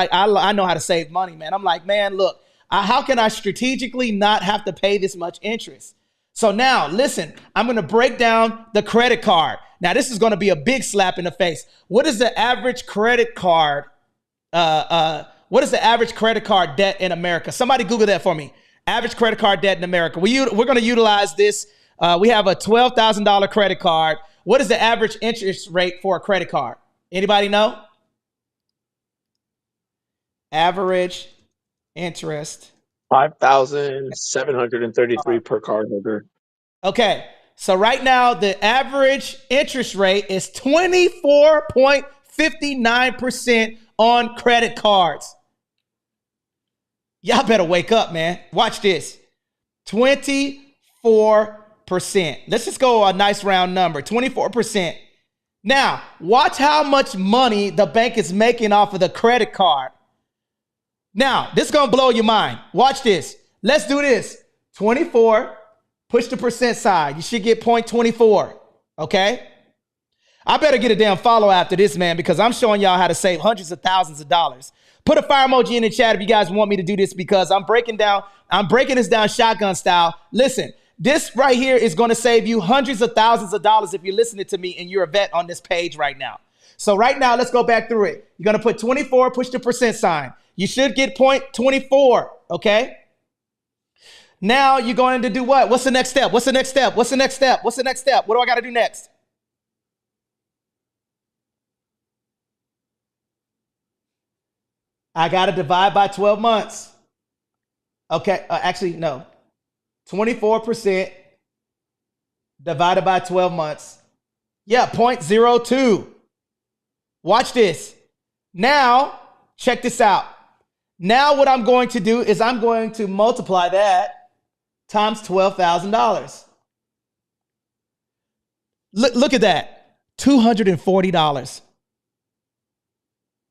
know how to save money, man. I'm like, man, look, how can I strategically not have to pay this much interest? So now, listen, I'm going to break down the credit card. Now, this is going to be a big slap in the face. What is the average credit card? What is the average credit card debt in America? Somebody Google that for me. Average credit card debt in America. We're going to utilize this. We have a $12,000 credit card. What is the average interest rate for a credit card? Anybody know? Average interest. 5,733 per card holder. Okay, so right now the average interest rate is 24.59% on credit cards. Y'all better wake up, man. Watch this. 24%. Let's just go a nice round number. 24%. Now, watch how much money the bank is making off of the credit card. Now, this is going to blow your mind. Watch this. Let's do this. 24, push the percent side. You should get 0.24, okay? I better get a damn follow after this, man, because I'm showing y'all how to save hundreds of thousands of dollars. Put a fire emoji in the chat if you guys want me to do this because I'm breaking this down shotgun style. Listen, this right here is going to save you hundreds of thousands of dollars if you're listening to me and you're a vet on this page right now. So right now, let's go back through it. You're going to put 24, push the percent sign. You should get 0.24, okay? Now you're going to do what? What's the next step? What's the next step? What's the next step? What's the next step? What do I got to do next? I got to divide by 12 months. Okay, actually, no. 24% divided by 12 months. Yeah, 0.02. Watch this. Now, check this out. Now what I'm going to do is I'm going to multiply that times $12,000. Look at that. $240.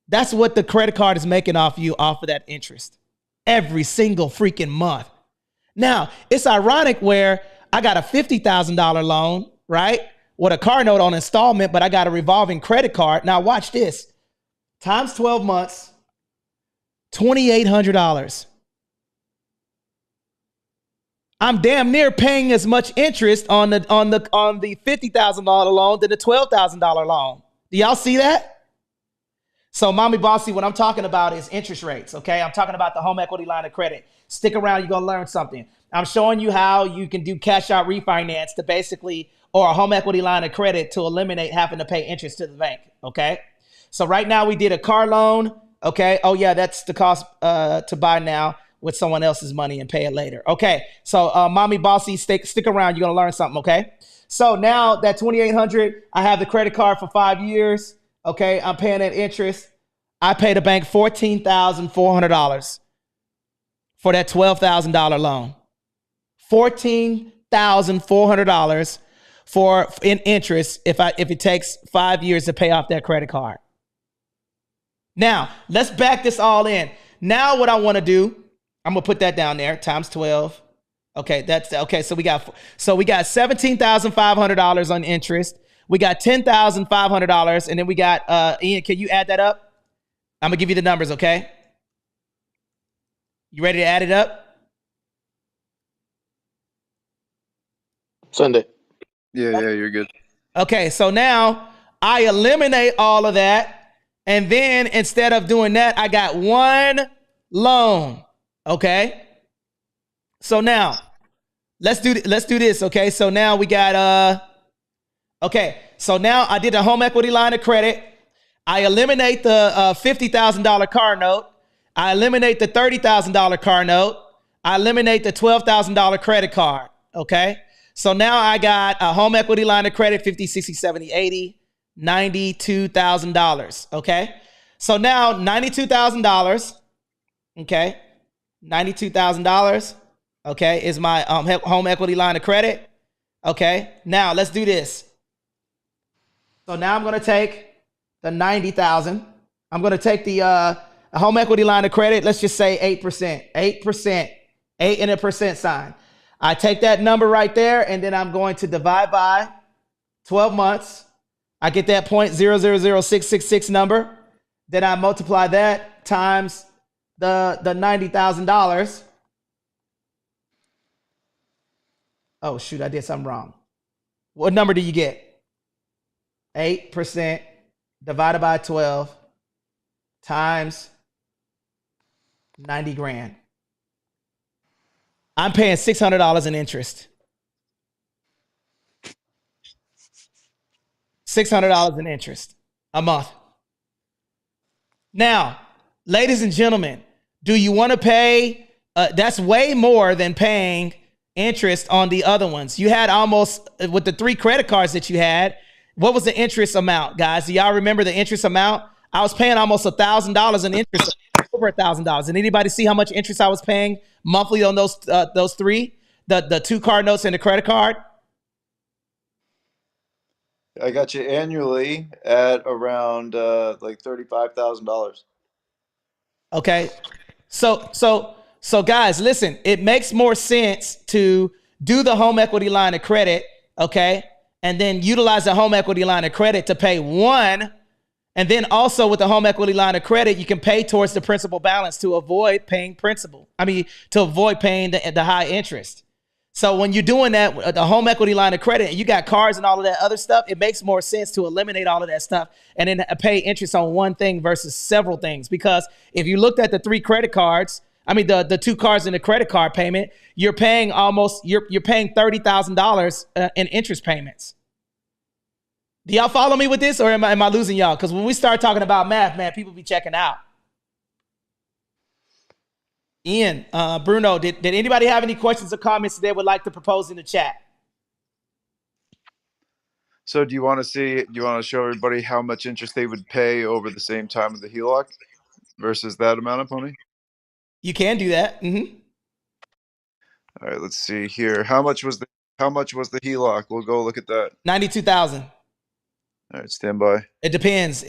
That's what the credit card is making off you off of that interest every single freaking month. Now, it's ironic where I got a $50,000 loan, right? With a car note on installment, but I got a revolving credit card. Now watch this. Times 12 months, $2,800. I'm damn near paying as much interest on the $50,000 loan than the $12,000 loan. Do y'all see that? So, Mommy Bossy, what I'm talking about is interest rates, okay? I'm talking about the home equity line of credit. Stick around, you're going to learn something. I'm showing you how you can do cash out refinance to basically, or a home equity line of credit to eliminate having to pay interest to the bank, okay? So right now we did a car loan, okay? Oh yeah, that's the cost to buy now with someone else's money and pay it later. Okay, so Mommy Bossy, stick around, you're going to learn something, okay? So now that $2,800, I have the credit card for 5 years. Okay, I'm paying that interest. I pay the bank $14,400 for that $12,000 loan. $14,400 for in interest if it takes 5 years to pay off that credit card. Now, let's back this all in. Now what I want to do, I'm going to put that down there times 12. Okay, that's okay. So we got $17,500 on interest. We got $10,500 and then we got Ian, can you add that up? I'm going to give you the numbers, okay? You ready to add it up? Sunday. Yeah, you're good. Okay, so now I eliminate all of that. And then instead of doing that, I got one loan. Okay. So now let's do this. Okay. So now we got, okay. So now I did a home equity line of credit. I eliminate the $50,000 car note. I eliminate the $30,000 car note. I eliminate the $12,000 credit card. Okay. So now I got a home equity line of credit, 50, 60, 70, 80. $92,000. Okay. So now $92,000. Okay. $92,000. Okay. Is my home equity line of credit. Okay. Now let's do this. So now I'm going to take the 90,000. I'm going to take the home equity line of credit. Let's just say 8%, 8%, 8 and a percent sign. I take that number right there and then I'm going to divide by 12 months. I get that 0.000666 number. Then I multiply that times the $90,000. Oh, shoot, I did something wrong. What number do you get? 8% divided by 12 times 90 grand. I'm paying $600 in interest. $600 in interest a month. Now, ladies and gentlemen, do you want to pay? That's way more than paying interest on the other ones. You had almost, with the 3 credit cards that you had, what was the interest amount, guys? Do y'all remember the interest amount? I was paying almost $1,000 in interest, over $1,000. And anybody see how much interest I was paying monthly on those 3? The 2 card notes and the credit card? I got you annually at around like $35,000. Okay. So guys, listen, it makes more sense to do the home equity line of credit, okay? And then utilize the home equity line of credit to pay one. And then also with the home equity line of credit, you can pay towards the principal balance to avoid paying to avoid paying the high interest. So when you're doing that, the home equity line of credit, and you got cars and all of that other stuff, it makes more sense to eliminate all of that stuff and then pay interest on one thing versus several things. Because if you looked at the 3 credit cards, the 2 cards in the credit card payment, you're paying you're paying $30,000 in interest payments. Do y'all follow me with this, or am I losing y'all? Because when we start talking about math, man, people be checking out. Ian, Bruno, did anybody have any questions or comments they would like to propose in the chat? So do you want to show everybody how much interest they would pay over the same time of the HELOC versus that amount of money? You can do that. Mm-hmm. All right, let's see here. How much was the HELOC? We'll go look at that. 92,000. All right, stand by. It depends.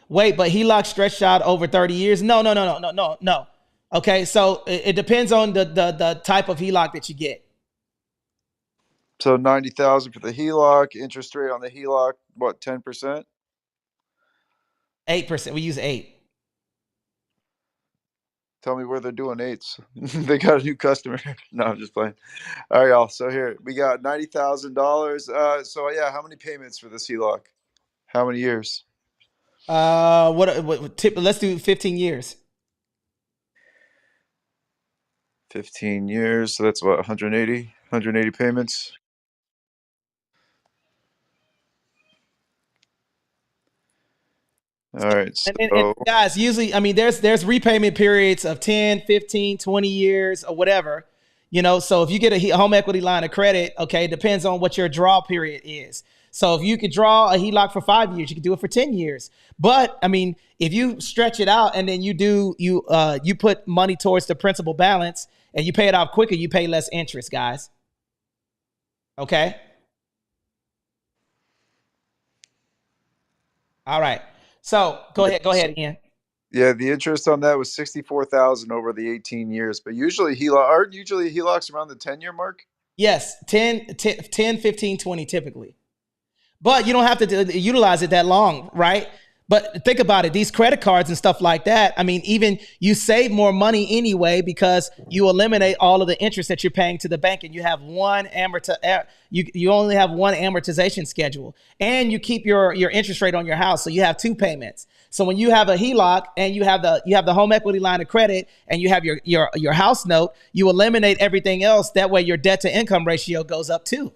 Wait, but HELOC stretched out over 30 years? No. Okay, so it depends on the type of HELOC that you get. So 90,000 for the HELOC. Interest rate on the HELOC, what, 10%? 8%. We use 8. Tell me where they're doing 8s. They got a new customer. No, I'm just playing. All right, y'all. So here we got $90,000. So yeah, how many payments for this HELOC? How many years? Let's do 15 years. 15 years. So that's what, 180 payments. All right. So and guys, usually, there's repayment periods of 10, 15, 20 years or whatever, so if you get a home equity line of credit, okay, it depends on what your draw period is. So if you could draw a HELOC for 5 years, you could do it for 10 years. But I mean, if you stretch it out and then you put money towards the principal balance and you pay it off quicker, you pay less interest, guys. Okay. All right. So go ahead, Ian. Yeah, the interest on that was 64,000 over the 18 years. But usually HELOCs around the 10-year mark? Yes, 10, 15, 20 typically. But you don't have to utilize it that long, right? But think about it. These credit cards and stuff like that, I mean, even you save more money anyway because you eliminate all of the interest that you're paying to the bank, and you have you only have one amortization schedule, and you keep your interest rate on your house, so you have 2 payments. So when you have a HELOC and you have the home equity line of credit and you have your house note, you eliminate everything else. That way your debt to income ratio goes up too,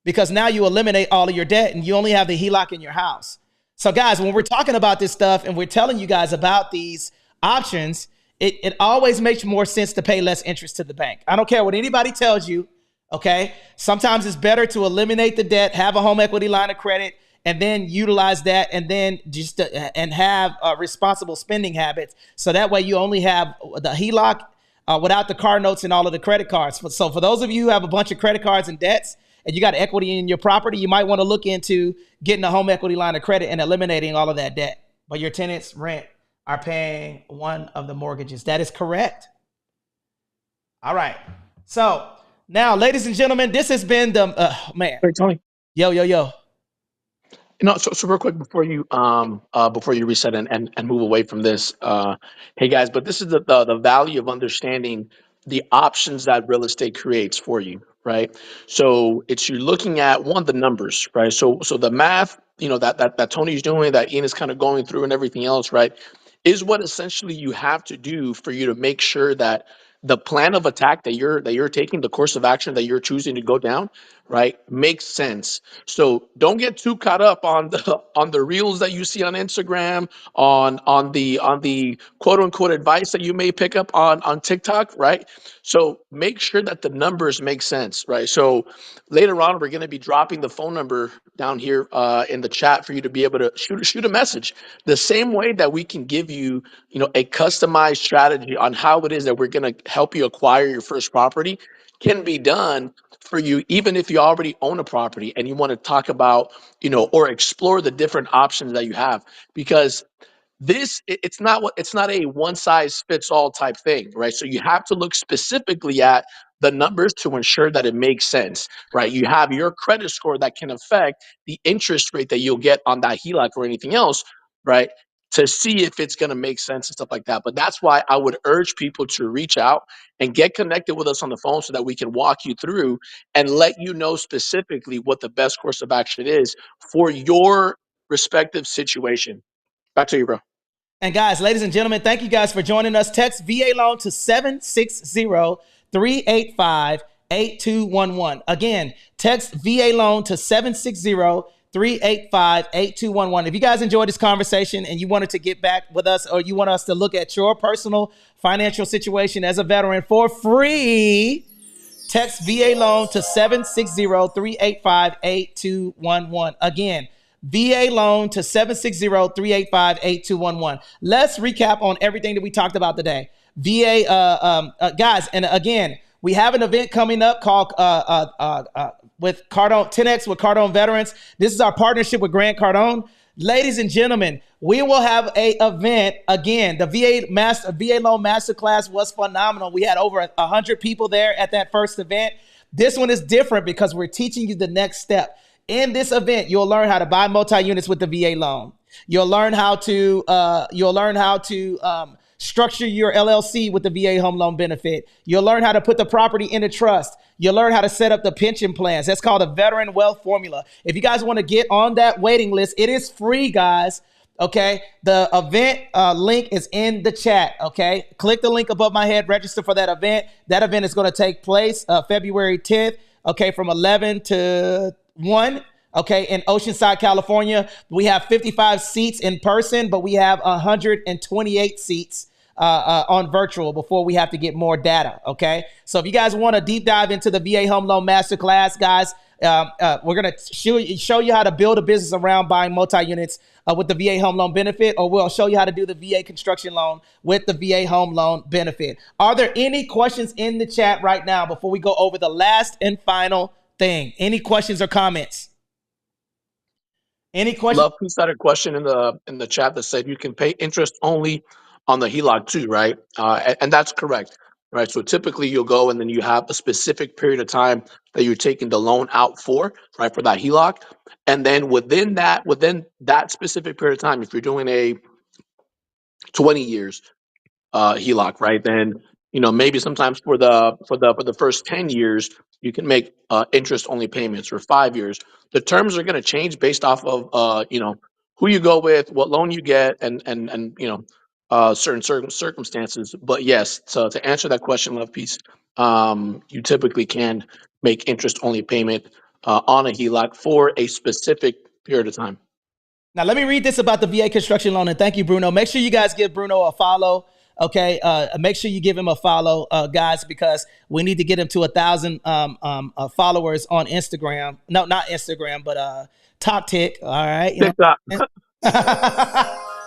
because now you eliminate all of your debt and you only have the HELOC in your house. So guys, when we're talking about this stuff and we're telling you guys about these options, it always makes more sense to pay less interest to the bank. I don't care what anybody tells you, okay? Sometimes it's better to eliminate the debt, have a home equity line of credit, and then utilize that, and then and have responsible spending habits. So that way you only have the HELOC without the car notes and all of the credit cards. So for those of you who have a bunch of credit cards and debts, and you got equity in your property, you might want to look into getting a home equity line of credit and eliminating all of that debt. But your tenants' rent are paying one of the mortgages. That is correct. All right. So now, ladies and gentlemen, this has been the man. Hey, Tony. Yo. So real quick before you reset and move away from this, hey guys, but this is the value of understanding the options that real estate creates for you, right? So it's you're looking at the numbers, right? So the math, that Tony's doing, that Ian is kind of going through and everything else, right, is what essentially you have to do for you to make sure that the plan of attack that you're taking, the course of action that you're choosing to go down, right, makes sense. So don't get too caught up on the reels that you see on Instagram, on the quote unquote advice that you may pick up on TikTok, right? So make sure that the numbers make sense, right? So later on, we're going to be dropping the phone number down here in the chat for you to be able to shoot a message. The same way that we can give you, a customized strategy on how it is that we're going to help you acquire your first property can be done for you, even if you already own a property and you want to talk about, or explore the different options that you have, because it's not a one size fits all type thing, right? So you have to look specifically at the numbers to ensure that it makes sense, right? You have your credit score that can affect the interest rate that you'll get on that HELOC or anything else, right? To see if it's going to make sense and stuff like that. But that's why I would urge people to reach out and get connected with us on the phone so that we can walk you through and let you know specifically what the best course of action is for your respective situation. Back to you, bro. And guys, ladies and gentlemen, thank you guys for joining us. Text VA loan to 760-385-8211. Again, text VA loan to 760-385-8211. If you guys enjoyed this conversation and you wanted to get back with us, or you want us to look at your personal financial situation as a veteran for free, text VA loan to 760-385-8211. Again, VA loan to 760-385-8211. Let's recap on everything that we talked about today. VA, guys, and again, we have an event coming up called with Cardone 10X with Cardone Veterans. This is our partnership with Grant Cardone. Ladies and gentlemen, we will have a event again. The VA Loan Masterclass was phenomenal. We had over 100 people there at that first event. This one is different because we're teaching you the next step. In this event, you'll learn how to buy multi-units with the VA loan. You'll learn how to structure your LLC with the VA home loan benefit. You'll learn how to put the property in a trust. You'll learn how to set up the pension plans. That's called a veteran wealth formula. If you guys want to get on that waiting list, it is free, guys. Okay. The event link is in the chat. Okay. Click the link above my head, register for that event. That event is going to take place February 10th. Okay. From 11 to 1. Okay, in Oceanside, California. We have 55 seats in person, but we have 128 seats on virtual before we have to get more data. Okay, so if you guys want to deep dive into the VA Home Loan Masterclass, guys, we're gonna show you how to build a business around buying multi-units with the VA Home Loan benefit, or we'll show you how to do the VA construction loan with the VA Home Loan benefit. Are there any questions in the chat right now before we go over the last and final thing? Any questions or comments? Any questions? Love Peace had a question in the chat that said you can pay interest only on the HELOC too, right? And that's correct, right? So typically you'll go and then you have a specific period of time that you're taking the loan out for, right, for that HELOC, and then within that specific period of time, if you're doing a 20 years HELOC, right? Then maybe sometimes for the first 10 years you can make interest only payments. For 5 years, the terms are going to change based off of who you go with, what loan you get, and certain circumstances. But yes, so to answer that question, Love Piece, you typically can make interest only payment on a HELOC for a specific period of time. Now, let me read this about the VA construction loan, and thank you, Bruno. Make sure you guys give Bruno a follow, okay? Make sure you give him a follow, guys, because we need to get him to 1,000 followers on Instagram. No, not Instagram, but TikTok. All right, TikTok.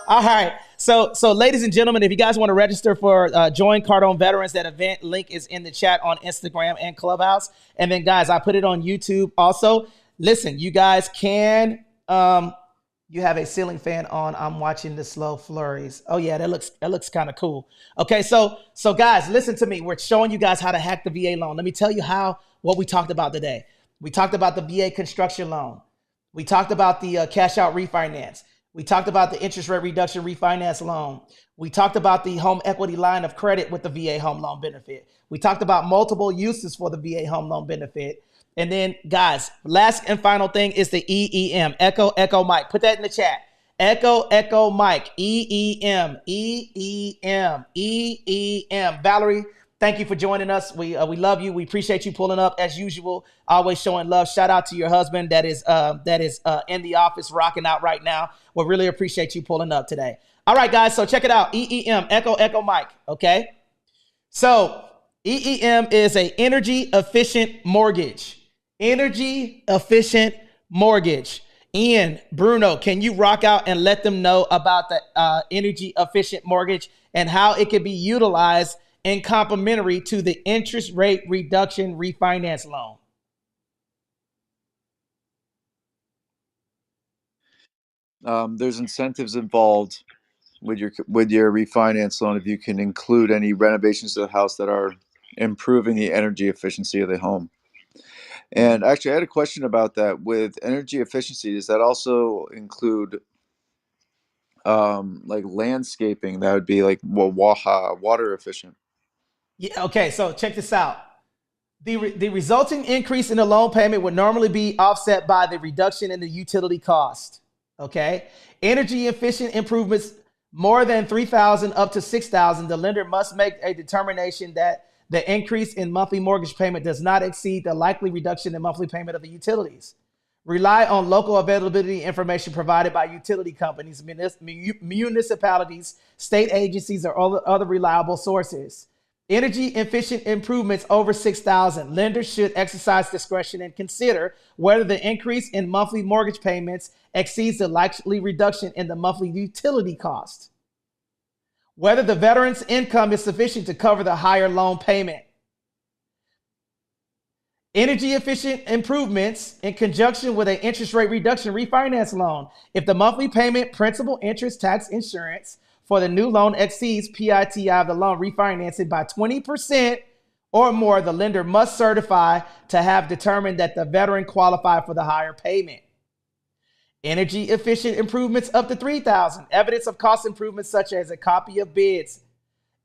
All right. So, ladies and gentlemen, if you guys want to register for Join Cardone Veterans, that event link is in the chat on Instagram and Clubhouse. And then, guys, I put it on YouTube also. Listen, you guys can. You have a ceiling fan on. I'm watching the slow flurries. Oh yeah, that looks kind of cool. Okay, so guys, listen to me. We're showing you guys how to hack the VA loan. Let me tell you what we talked about today. We talked about the VA construction loan. We talked about the cash out refinance. We talked about the interest rate reduction refinance loan. We talked about the home equity line of credit with the VA home loan benefit. We talked about multiple uses for the VA home loan benefit. And then, guys, last and final thing is the EEM, Echo, Echo, Mike. Put that in the chat. Echo, Echo, Mike, EEM, EEM, EEM. Valerie, thank you for joining us. We love you. We appreciate you pulling up as usual, always showing love. Shout out to your husband that is in the office rocking out right now. We really appreciate you pulling up today. All right, guys, so check it out. EEM, Echo, Echo, Mike, okay? So EEM is a energy efficient mortgage. Energy efficient mortgage. Ian, Bruno, can you rock out and let them know about the energy efficient mortgage and how it can be utilized in complementary to the interest rate reduction refinance loan? There's incentives involved with your refinance loan if you can include any renovations to the house that are improving the energy efficiency of the home. And actually, I had a question about that. With energy efficiency, does that also include like landscaping? That would be like water efficient. Yeah. Okay. So check this out. The resulting increase in the loan payment would normally be offset by the reduction in the utility cost. Okay. Energy efficient improvements more than $3,000 up to $6,000. The lender must make a determination that the increase in monthly mortgage payment does not exceed the likely reduction in monthly payment of the utilities. Rely on local availability information provided by utility companies, municipalities, state agencies, or other reliable sources. Energy efficient improvements over $6,000. Lenders should exercise discretion and consider whether the increase in monthly mortgage payments exceeds the likely reduction in the monthly utility cost. Whether the veteran's income is sufficient to cover the higher loan payment. Energy efficient improvements in conjunction with an interest rate reduction refinance loan. If the monthly payment, principal, interest, tax, insurance for the new loan exceeds PITI of the loan refinancing by 20% or more, the lender must certify to have determined that the veteran qualified for the higher payment. Energy efficient improvements up to $3,000. Evidence of cost improvements such as a copy of bids.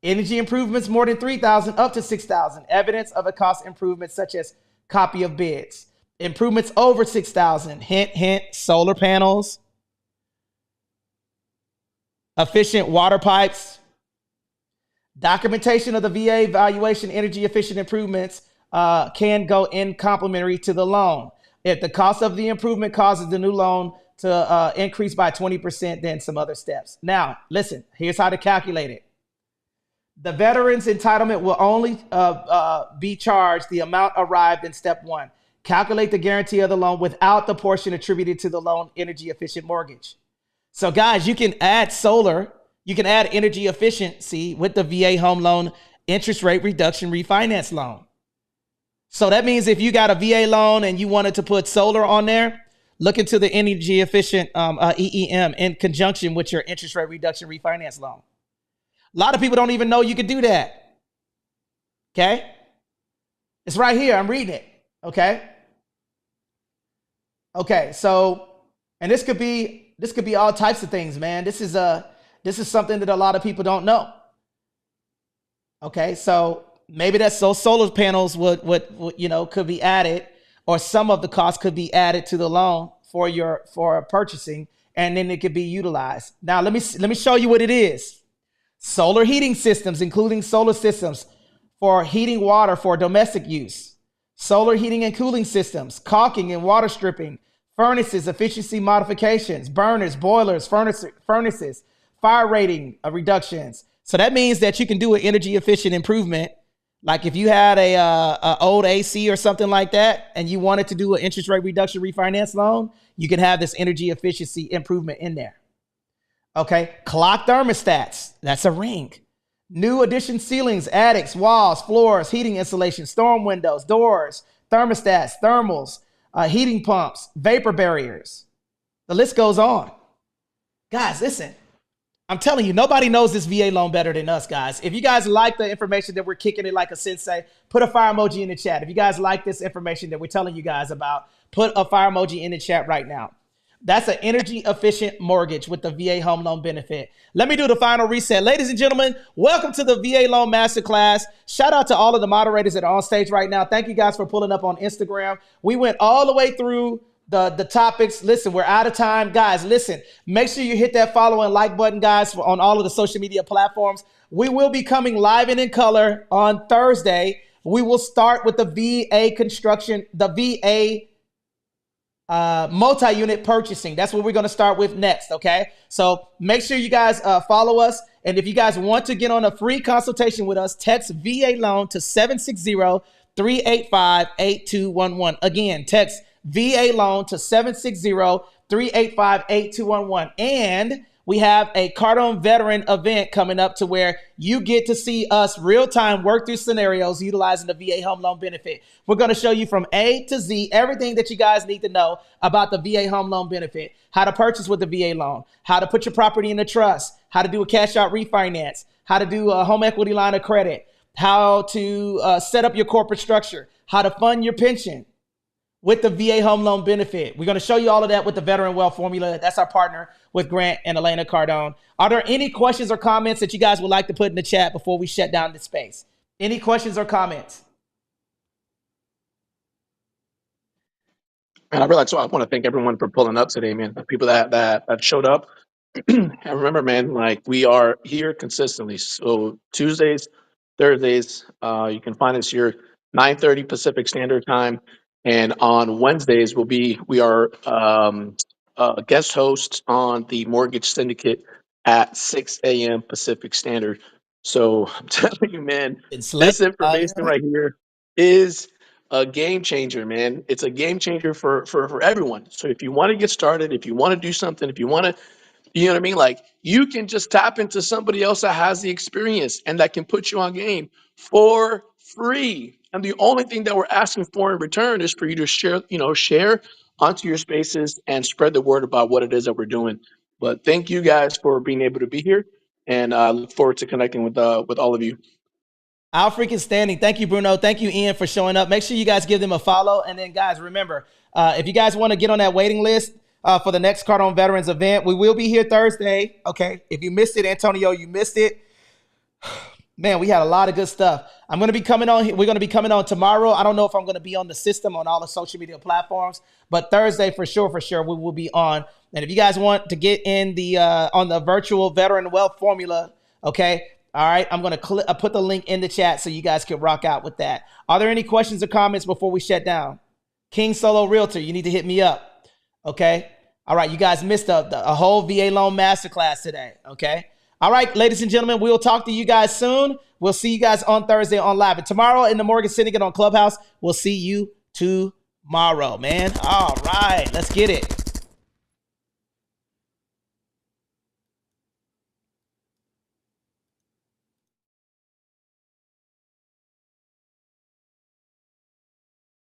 Energy improvements more than $3,000 up to $6,000. Evidence of a cost improvement such as copy of bids. Improvements over $6,000. Hint, hint, solar panels. Efficient water pipes. Documentation of the VA valuation energy efficient improvements can go in complementary to the loan. If the cost of the improvement causes the new loan to increase by 20%, then some other steps. Now, listen, here's how to calculate it. The veteran's entitlement will only be charged the amount arrived in step one. Calculate the guarantee of the loan without the portion attributed to the loan energy efficient mortgage. So guys, you can add solar, you can add energy efficiency with the VA home loan interest rate reduction refinance loan. So that means if you got a VA loan and you wanted to put solar on there, look into the energy efficient EEM in conjunction with your interest rate reduction refinance loan. A lot of people don't even know you could do that. Okay? It's right here. I'm reading it. Okay? Okay, so, and this could be all types of things, man. This is something that a lot of people don't know. Okay, so maybe that's so solar panels would could be added, or some of the cost could be added to the loan for purchasing, and then it could be utilized. Now let me show you what it is. Solar heating systems, including solar systems for heating water for domestic use, solar heating and cooling systems, caulking and water stripping, furnaces, efficiency modifications, burners, boilers, furnaces, fire rating reductions. So that means that you can do an energy efficient improvement. Like if you had a old AC or something like that, and you wanted to do an interest rate reduction refinance loan, you can have this energy efficiency improvement in there. Okay, clock thermostats, that's a ring. New addition ceilings, attics, walls, floors, heating insulation, storm windows, doors, thermostats, thermals, heating pumps, vapor barriers. The list goes on. Guys, listen, I'm telling you, nobody knows this VA loan better than us, guys. If you guys like the information that we're kicking it like a sensei, put a fire emoji in the chat. If you guys like this information that we're telling you guys about, put a fire emoji in the chat right now. That's an energy efficient mortgage with the VA home loan benefit. Let me do the final reset. Ladies and gentlemen, welcome to the VA Loan Masterclass. Shout out to all of the moderators that are on stage right now. Thank you guys for pulling up on Instagram. We went all the way through the topics. Listen, we're out of time. Guys, listen, make sure you hit that follow and like button, guys, on all of the social media platforms. We will be coming live and in color on Thursday. We will start with the VA-Costruction, the VA multi-unit purchasing. That's what we're going to start with next. Okay. So make sure you guys follow us. And if you guys want to get on a free consultation with us, text VA loan to 760-385-8211. Again, text VA loan to 760-385-8211. And we have a Cardone veteran event coming up to where you get to see us real-time work through scenarios utilizing the VA home loan benefit. We're going to show you from A to Z everything that you guys need to know about the VA home loan benefit, how to purchase with the VA loan, how to put your property in a trust, how to do a cash out refinance, how to do a home equity line of credit, how to set up your corporate structure, how to fund your pension with the VA home loan benefit. We're going to show you all of that with the Veteran Wealth Formula. That's our partner with Grant and Elena Cardone. Are there any questions or comments that you guys would like to put in the chat before we shut down this space? Any questions or comments? And I realize, so I want to thank everyone for pulling up today, man. The people that showed up. And remember, man, like we are here consistently. So Tuesdays, Thursdays, you can find us here 9:30 Pacific Standard Time, and on Wednesdays we are guest hosts on the Mortgage Syndicate at 6 a.m. Pacific Standard. So I'm telling you, man, It's this late. information right here is a game changer, man. It's a game changer for everyone. So if you want to get started, if you want to do something, if you want to, you know what I mean? Like you can just tap into somebody else that has the experience and that can put you on game for free. And the only thing that we're asking for in return is for you to share onto your spaces and spread the word about what it is that we're doing. But thank you guys for being able to be here, and I look forward to connecting with all of you. Our freaking standing. Thank you, Bruno. Thank you, Ian, for showing up. Make sure you guys give them a follow. And then, guys, remember, if you guys want to get on that waiting list for the next Cardone Veterans event, we will be here Thursday. Okay. If you missed it, Antonio, you missed it. Man, we had a lot of good stuff. I'm going to be coming on. We're going to be coming on tomorrow. I don't know if I'm going to be on the system on all the social media platforms, but Thursday for sure, we will be on. And if you guys want to get in the on the virtual Veteran Wealth Formula, okay. All right, I'm going to put the link in the chat so you guys can rock out with that. Are there any questions or comments before we shut down? King Solo Realtor, you need to hit me up. Okay. All right, you guys missed a whole VA Loan Masterclass today. Okay. All right, ladies and gentlemen, we will talk to you guys soon. We'll see you guys on Thursday on live. And tomorrow in the Morgan Syndicate on Clubhouse, we'll see you tomorrow, man. All right, let's get it.